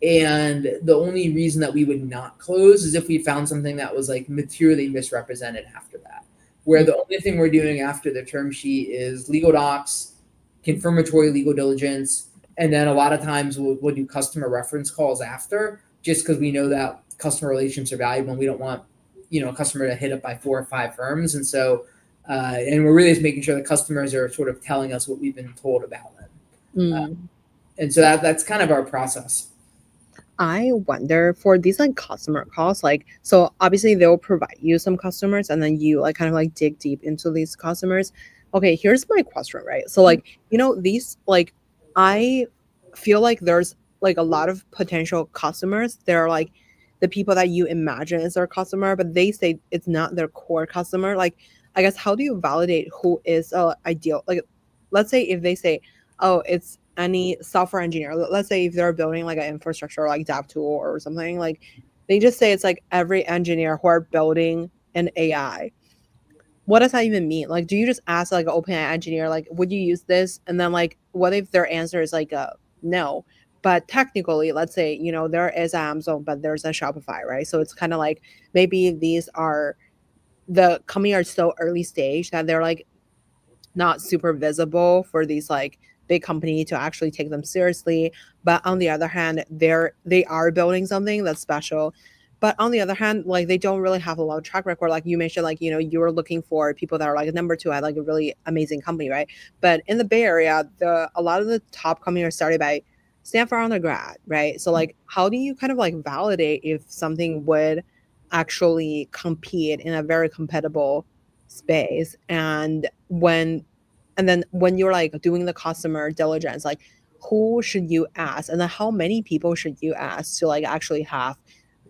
And the only reason that we would not close is if we found something that was like materially misrepresented after that, where the only thing we're doing after the term sheet is legal docs, confirmatory legal diligence, and then a lot of times we'll do customer reference calls after, just because we know that customer relationships are valuable and we don't want a customer to hit up by 4 or 5 firms. And so and we're really just making sure the customers are sort of telling us what we've been told about them. And so that's kind of our process. I wonder for these customer calls, so obviously they'll provide you some customers and then you kind of dig deep into these customers. Okay, here's my question, right? So these I feel like there's a lot of potential customers. They're the people that you imagine is their customer, but they say it's not their core customer. I guess, how do you validate who is ideal? Let's say if they say, oh, it's any software engineer. Let's say if they're building an infrastructure dev tool or something, they just say it's every engineer who are building an AI. What does that even mean? Do you just ask an OpenAI engineer, would you use this? And then what if their answer is no? But technically, let's say, there is Amazon, but there's a Shopify, right? So it's kind of maybe these are the company are so early stage that they're not super visible for these big company to actually take them seriously. But on the other hand, they are building something that's special. But on the other hand, they don't really have a lot of track record. You mentioned, you were looking for people that are a number 2 at a really amazing company, right? But in the Bay Area, a lot of the top companies are started by Stanford undergrad, right? So how do you kind of validate if something would actually compete in a very compatible space? And when and then when you're like doing the customer diligence, like who should you ask, and then how many people should you ask to like actually have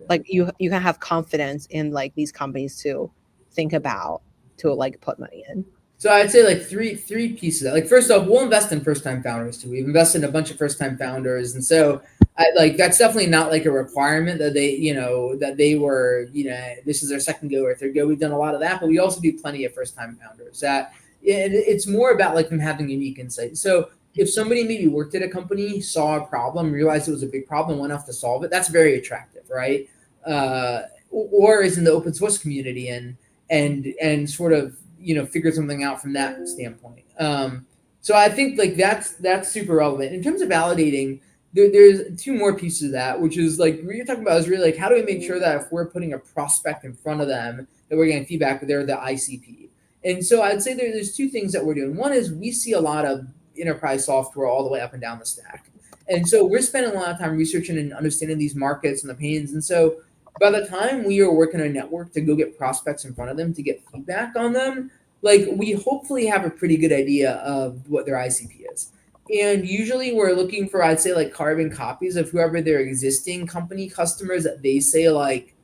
like you can have confidence in like these companies to think about to like put money in. So I'd say like three pieces of that. Like first off, we'll invest in first time founders too. We've invested in a bunch of first time founders, and so that's definitely not like a requirement that they were this is their second go or third go. We've done a lot of that, but we also do plenty of first time founders. That it's more about like them having unique insight. So if somebody maybe worked at a company, saw a problem, realized it was a big problem, went off to solve it, that's very attractive, right? Or is in the open source community and sort of figure something out from that standpoint. So I think like that's super relevant. In terms of validating, there's two more pieces of that, which is like what you're talking about is really like how do we make sure that if we're putting a prospect in front of them that we're getting feedback that they're the ICP. And so I'd say there's two things that we're doing. One is we see a lot of enterprise software all the way up and down the stack. And so we're spending a lot of time researching and understanding these markets and the pains. And so by the time we are working a network to go get prospects in front of them to get feedback on them, like we hopefully have a pretty good idea of what their ICP is. And usually we're looking for, I'd say like carbon copies of whoever their existing company customers that they say like,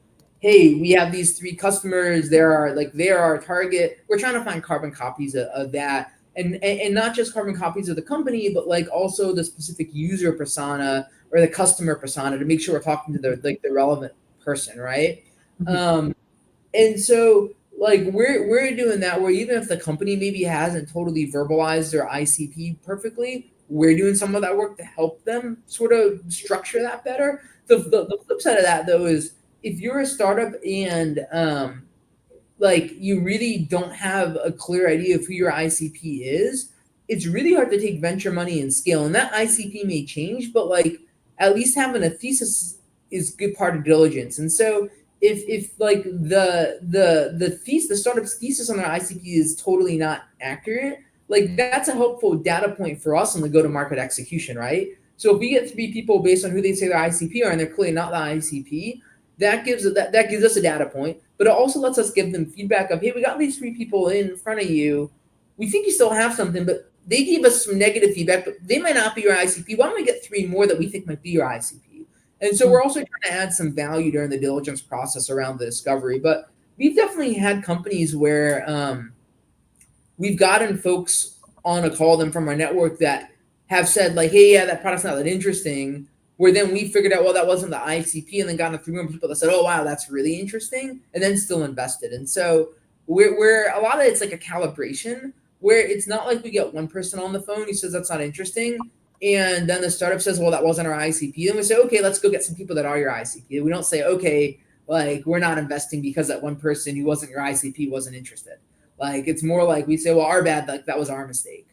hey, we have these 3 customers. They're our target. We're trying to find carbon copies of that. And not just carbon copies of the company, but like also the specific user persona or the customer persona to make sure we're talking to the relevant person, right? Mm-hmm. And so like we're doing that where even if the company maybe hasn't totally verbalized their ICP perfectly, we're doing some of that work to help them sort of structure that better. The flip side of that though is if you're a startup and like you really don't have a clear idea of who your ICP is, it's really hard to take venture money and scale. And that ICP may change, but like at least having a thesis is a good part of diligence. And so if like the startup's thesis on their ICP is totally not accurate, like that's a helpful data point for us on the go-to-market execution, right? So if we get 3 people based on who they say their ICP are and they're clearly not the ICP, that gives us a data point, but it also lets us give them feedback of, hey, we got these 3 people in front of you. We think you still have something, but they gave us some negative feedback, but they might not be your ICP. Why don't we get 3 more that we think might be your ICP? And so we're also trying to add some value during the diligence process around the discovery. But we've definitely had companies where we've gotten folks on a call them from our network that have said like, hey, yeah, that product's not that interesting. Where then we figured out, well, that wasn't the ICP, and then got a 3 more people that said, oh, wow, that's really interesting, and then still invested. And so we're a lot of it's like a calibration where it's not like we get one person on the phone who says that's not interesting, and then the startup says, well, that wasn't our ICP. Then we say, okay, let's go get some people that are your ICP. We don't say, okay, like we're not investing because that one person who wasn't your ICP wasn't interested. Like it's more like we say, well, our bad, like that was our mistake.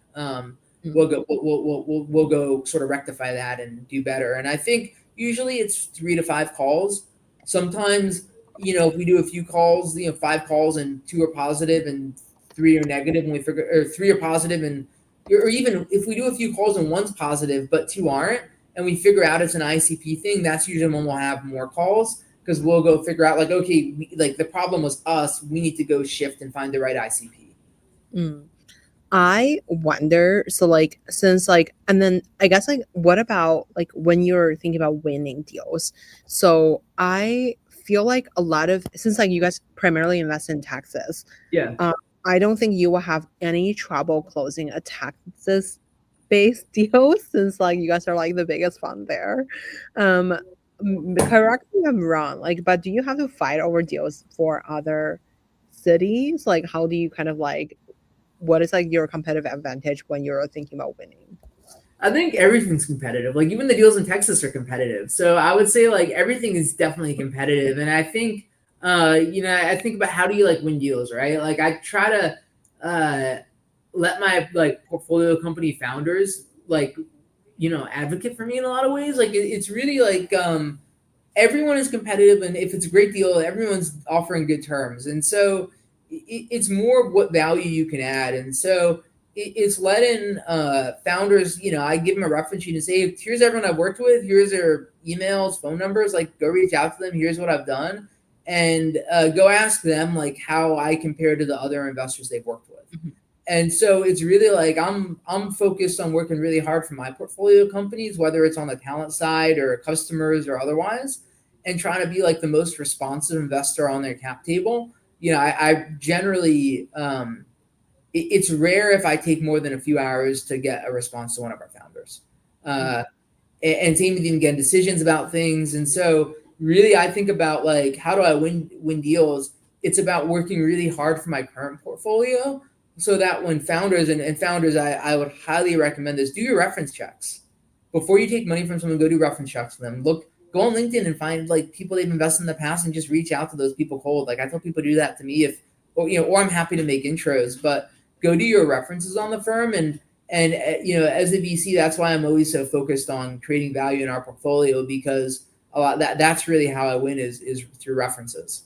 We'll go sort of rectify that and do better. And I think usually it's 3 to 5 calls. Sometimes, if we do a few calls, 5 calls and 2 are positive and 3 are negative, and we figure, or 3 are positive and, or even if we do a few calls and 1's positive but 2 aren't, and we figure out it's an ICP thing, that's usually when we'll have more calls because we'll go figure out like, okay, like the problem was us. We need to go shift and find the right ICP. I wonder, so like since like, and then I guess like what about like when you're thinking about winning deals? So I feel like a lot of, since like you guys primarily invest in Texas, Yeah. I don't think you will have any trouble closing a Texas based deal since like you guys are like the biggest fund there. Correct me if I'm wrong, like, but do you have to fight over deals for other cities? Like how do you kind of like, what is like your competitive advantage when you're thinking about winning? I think everything's competitive. Like even the deals in Texas are competitive. So I would say like everything is definitely competitive. And I think, I think about how do you like win deals, right? Like I try to let my like portfolio company founders like, advocate for me in a lot of ways. Like it's really like everyone is competitive, and if it's a great deal, everyone's offering good terms. And so it's more what value you can add. And so it's letting founders, I give them a reference sheet and say, here's everyone I've worked with, here's their emails, phone numbers, like go reach out to them, here's what I've done, and go ask them like how I compare to the other investors they've worked with. And so it's really like I'm focused on working really hard for my portfolio companies, whether it's on the talent side or customers or otherwise, and trying to be like the most responsive investor on their cap table. I generally it's rare if I take more than a few hours to get a response to one of our founders. And same with even getting decisions about things. And so really I think about like, how do I win deals? It's about working really hard for my current portfolio so that when founders and founders, I would highly recommend this, do your reference checks. Before you take money from someone, go do reference checks for them. Go on LinkedIn and find like people they've invested in the past and just reach out to those people cold. Like I tell people to do that to me or I'm happy to make intros, but go do your references on the firm. And as a VC, that's why I'm always so focused on creating value in our portfolio, because a lot that's really how I win is through references.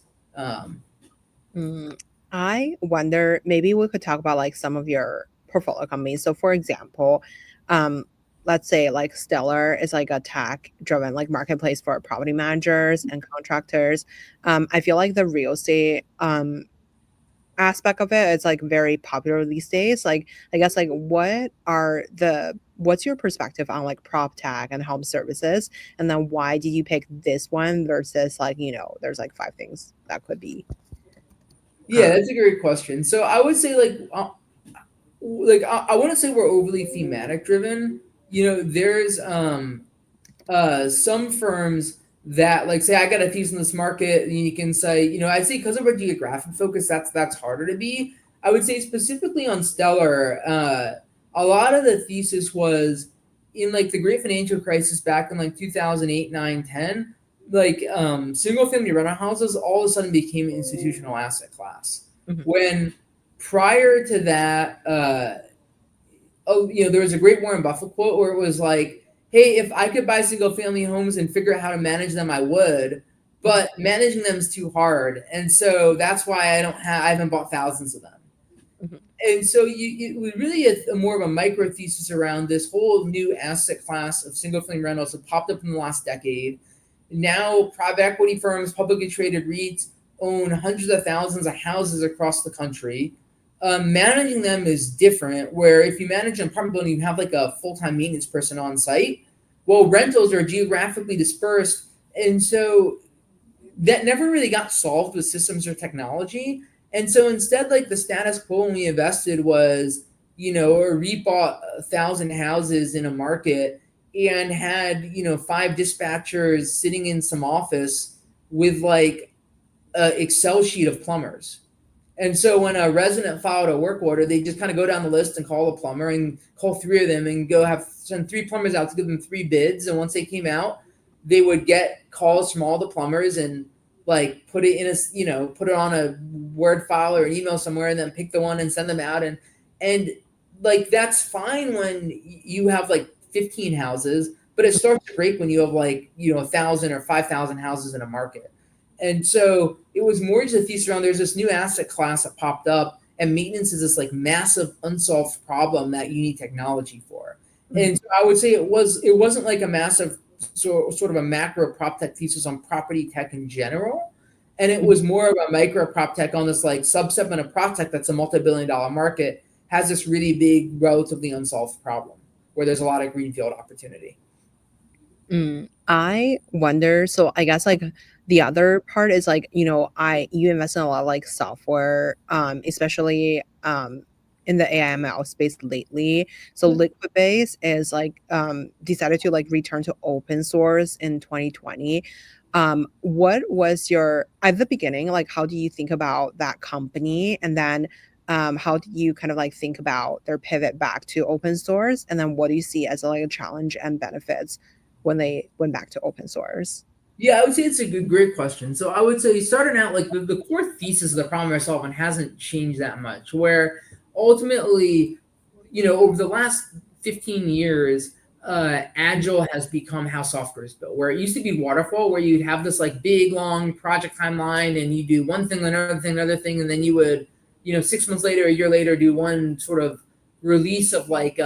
I wonder, maybe we could talk about like some of your portfolio companies. So for example, let's say like Stellar is like a tech-driven like marketplace for property managers and contractors. I feel like the real estate aspect of it is like very popular these days. Like I guess like what's your perspective on like prop tech and home services, and then why did you pick this one versus like there's like five things that could be. Yeah, that's a great question. So I would say I wouldn't say we're overly thematic driven. There's some firms that like say I got a thesis in this market, and you can say, I say because of our geographic focus, that's harder to be. I would say specifically on Stellar, a lot of the thesis was in like the great financial crisis back in like 2008, 9, 10, like single family rental houses all of a sudden became an institutional asset class. When prior to that, there was a great Warren Buffett quote where it was like, hey, if I could buy single family homes and figure out how to manage them, I would, but managing them is too hard. And so that's why I haven't bought thousands of them. And so it was really a more of a micro thesis around this whole new asset class of single family rentals that popped up in the last decade. Now private equity firms, publicly traded REITs own hundreds of thousands of houses across the country. Managing them is different, where if you manage an apartment building, you have like a full-time maintenance person on site. Well, rentals are geographically dispersed. And so that never really got solved with systems or technology. And so instead, like the status quo when we invested was, a REIT bought 1,000 houses in a market and had, 5 dispatchers sitting in some office with like an Excel sheet of plumbers. And so when a resident filed a work order, they just kind of go down the list and call a plumber and call 3 of them and send 3 plumbers out to give them 3 bids. And once they came out, they would get calls from all the plumbers and like put it in put it on a Word file or an email somewhere, and then pick the one and send them out. And like, that's fine when you have like 15 houses, but it starts to break when you have like, 1,000 or 5,000 houses in a market. And so it was more just a thesis around there's this new asset class that popped up, and maintenance is this like massive unsolved problem that you need technology for. And so I would say it wasn't like a massive sort of a macro prop tech thesis on property tech in general. And it was more of a micro prop tech on this like subsegment of prop tech that's a multi-billion-dollar market, has this really big, relatively unsolved problem where there's a lot of greenfield opportunity. I wonder, so I guess like the other part is like, you invest in a lot of like software, especially in the AI/ML space lately. So Liquibase is like decided to like return to open source in 2020. What was at the beginning, like how do you think about that company? And then how do you kind of like think about their pivot back to open source? And then what do you see as like a challenge and benefits when they went back to open source? Yeah, I would say it's a great question. So I would say starting out, like the core thesis of the problem we're solving hasn't changed that much, where ultimately, over the last 15 years, Agile has become how software is built, where it used to be waterfall, where you'd have this like big, long project timeline and you do one thing, another thing, and then you would, 6 months later, a year later, do one sort of release of like,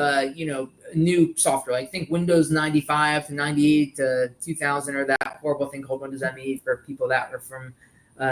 new software. Like think Windows 95 to 98 to 2000, or that horrible thing called Windows ME for people that were from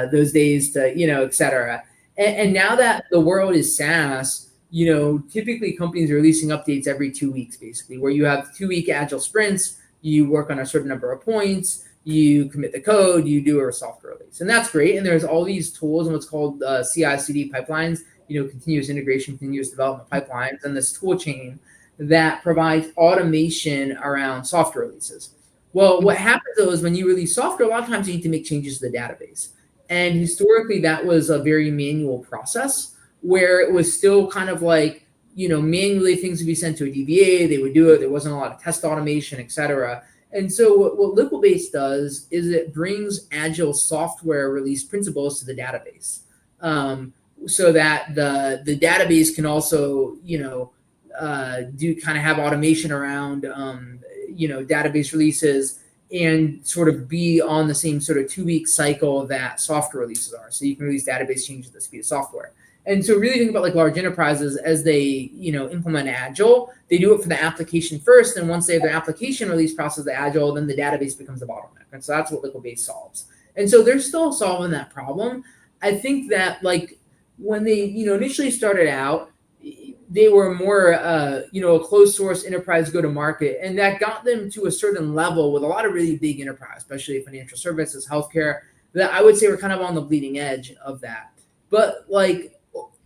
those days to, et cetera. And now that the world is SaaS, typically companies are releasing updates every 2 weeks, basically, where you have 2-week agile sprints, you work on a certain number of points, you commit the code, you do a software release. And that's great. And there's all these tools and what's called CI/CD pipelines, continuous integration, continuous development pipelines, and this tool chain that provides automation around software releases. Well, what happens though is when you release software, a lot of times you need to make changes to the database. And historically, that was a very manual process where it was still kind of like, manually things would be sent to a DBA, they would do it. There wasn't a lot of test automation, et cetera. And so what Liquibase does is it brings agile software release principles to the database, so that the database can also, do kind of have automation around, database releases and sort of be on the same sort of 2-week cycle that software releases are. So you can release database changes at the speed of software. And so really think about like large enterprises as they, implement Agile, they do it for the application first. And once they have their application release process, the Agile, then the database becomes the bottleneck. And so that's what Liquibase solves. And so they're still solving that problem. I think that like when they, initially started out, they were more, a closed source enterprise go to market, and that got them to a certain level with a lot of really big enterprise, especially financial services, healthcare, that I would say were kind of on the bleeding edge of that. But like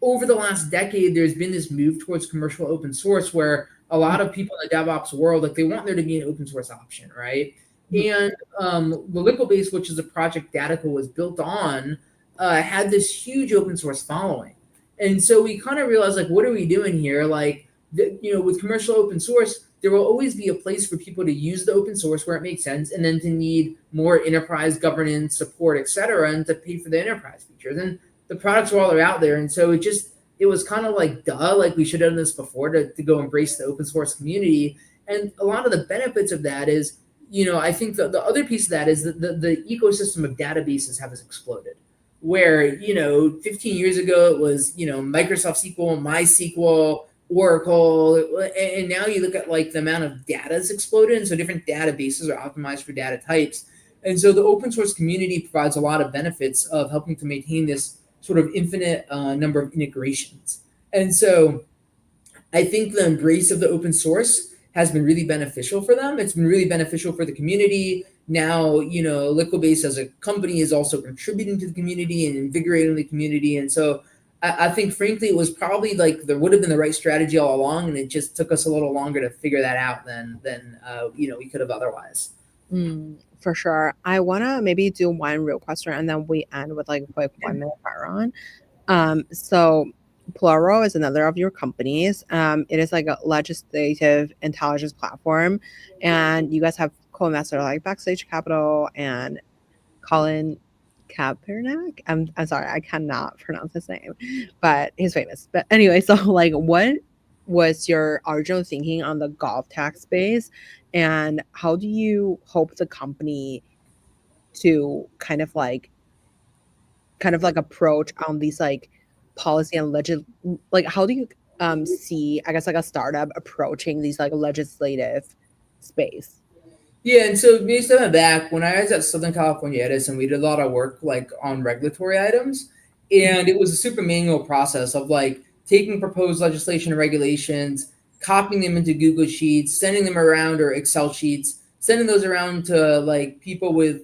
over the last decade, there's been this move towards commercial open source where a lot of people in the DevOps world, like they want there to be an open source option, right? And the Liquibase, which is a project Datica was built on, had this huge open source following. And so we kind of realized, like, what are we doing here? Like, with commercial open source, there will always be a place for people to use the open source where it makes sense, and then to need more enterprise governance, support, et cetera, and to pay for the enterprise features. And the products are all out there. And so it was kind of like, duh, like we should have done this before to go embrace the open source community. And a lot of the benefits of that is, I think the other piece of that is that the ecosystem of databases has exploded. Where, 15 years ago it was, Microsoft SQL, MySQL, Oracle, and now you look at like the amount of data has exploded, and so different databases are optimized for data types. And so the open source community provides a lot of benefits of helping to maintain this sort of infinite number of integrations. And so I think the embrace of the open source has been really beneficial for them. It's been really beneficial for the community. Now, Liquibase as a company is also contributing to the community and invigorating the community. And so I think, frankly, it was probably like there would have been the right strategy all along, and it just took us a little longer to figure that out than we could have otherwise. For sure. I want to maybe do one real question, and then we end with like a quick 1-minute fire on. So Plural is another of your companies. It is like a legislative intelligence platform, and you guys have co-investors like Backstage Capital and Colin Kaepernick. I'm sorry, I cannot pronounce his name, but he's famous. But anyway, so like, what was your original thinking on the golf tech space, and how do you hope the company to kind of like approach on these like policy and like how do you see, I guess, like a startup approaching these like legislative space? Yeah, and so me stepping back, when I was at Southern California Edison, we did a lot of work like on regulatory items, and it was a super manual process of like taking proposed legislation and regulations, copying them into Google Sheets, sending them around, or Excel sheets, sending those around to like people with,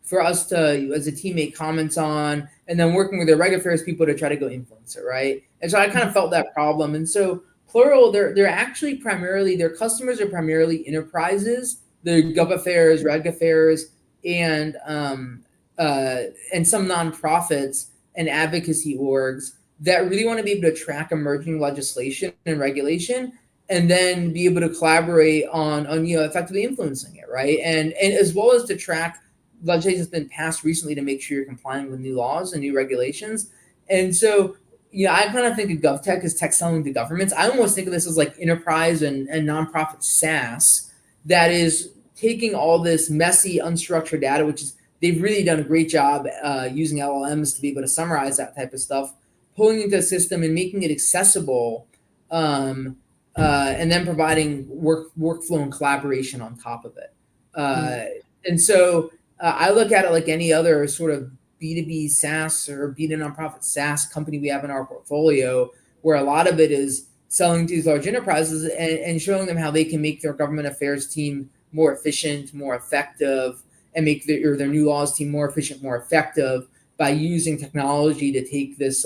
for us to, as a team, make comments on, and then working with the reg affairs people to try to go influence it, right? And so I kind of felt that problem. And so Plural, they're actually primarily, their customers are primarily enterprises, the gov affairs, reg affairs, and some nonprofits and advocacy orgs that really want to be able to track emerging legislation and regulation, and then be able to collaborate on effectively influencing it, right? And as well as to track legislation that's been passed recently to make sure you're complying with new laws and new regulations. And so, I kind of think of GovTech as tech selling to governments. I almost think of this as like enterprise and nonprofit SaaS that is taking all this messy, unstructured data, which is, they've really done a great job using LLMs to be able to summarize that type of stuff, pulling into a system and making it accessible, and then providing workflow and collaboration on top of it. And so I look at it like any other sort of B2B SaaS or B2 nonprofit SaaS company we have in our portfolio, where a lot of it is selling to these large enterprises and showing them how they can make their government affairs team more efficient, more effective, and make their new laws team more efficient, more effective by using technology to take this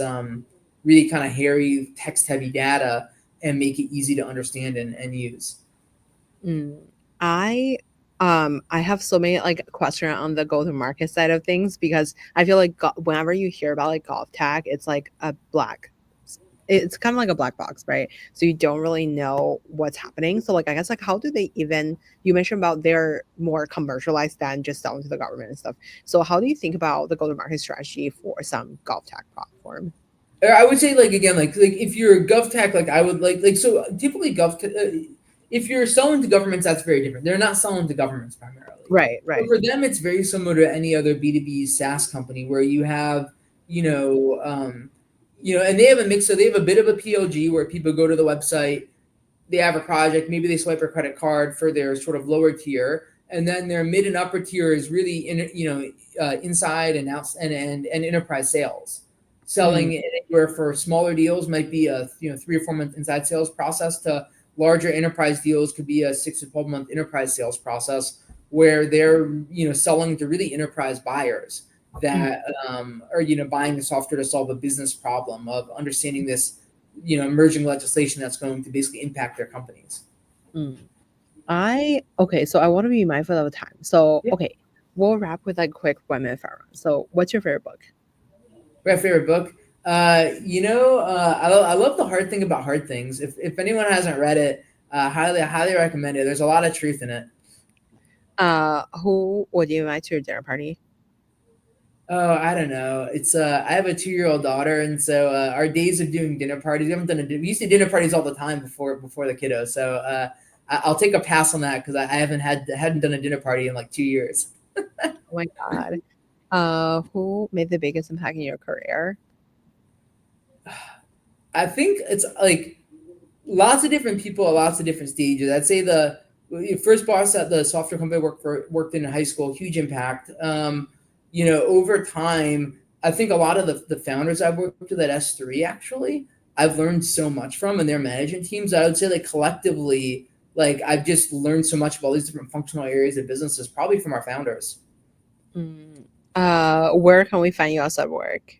really kind of hairy, text-heavy data and make it easy to understand and use. I have so many like questions on the go-to-market side of things, because I feel like whenever you hear about like golf tag, it's like it's kind of like a black box, right? So you don't really know what's happening. So like, I guess like, how do they even, you mentioned about they're more commercialized than just selling to the government and stuff. So how do you think about the go-to-market strategy for some golf tag platform? I would say like, again, like if you're GovTech, like I would like so typically if you're selling to governments, that's very different. They're not selling to governments primarily. Right. So for them, it's very similar to any other B2B SaaS company where you have, and they have a mix. So they have a bit of a PLG where people go to the website, they have a project, maybe they swipe a credit card for their sort of lower tier, and then their mid and upper tier is really inside and out and enterprise sales. Selling anywhere for smaller deals might be a 3 or 4 month inside sales process, to larger enterprise deals could be a 6 to 12 month enterprise sales process, where they're selling to really enterprise buyers that are buying the software to solve a business problem of understanding this emerging legislation that's going to basically impact their companies. Okay, so I want to be mindful of the time. So Yeah. okay, we'll wrap with like quick 1 minute fire round. So what's your favorite book? My favorite book. I love The Hard Thing About Hard Things. If anyone hasn't read it, highly recommend it. There's a lot of truth in it. Who would you invite to your dinner party? Oh, I don't know. It's I have a 2-year-old daughter, and so our days of doing dinner parties. We used to do dinner parties all the time before the kiddos. So I'll take a pass on that because I hadn't done a dinner party in like 2 years. Oh my God. Who made the biggest impact in your career? I think it's like lots of different people at lots of different stages. I'd say the first boss at the software company worked in high school, huge impact. Over time, I think a lot of the founders I've worked with at S3 actually, I've learned so much from, and their management teams. I would say like collectively, like I've just learned so much about all these different functional areas of businesses, probably from our founders. Where can we find you outside work?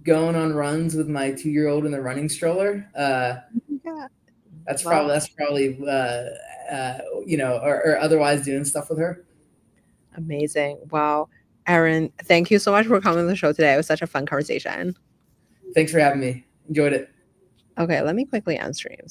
Going on runs with my 2-year-old in the running stroller. Yeah. That's probably or otherwise doing stuff with her. Amazing. Wow. Aaron, thank you so much for coming on the show today. It was such a fun conversation. Thanks for having me. Enjoyed it. Okay, let me quickly end stream.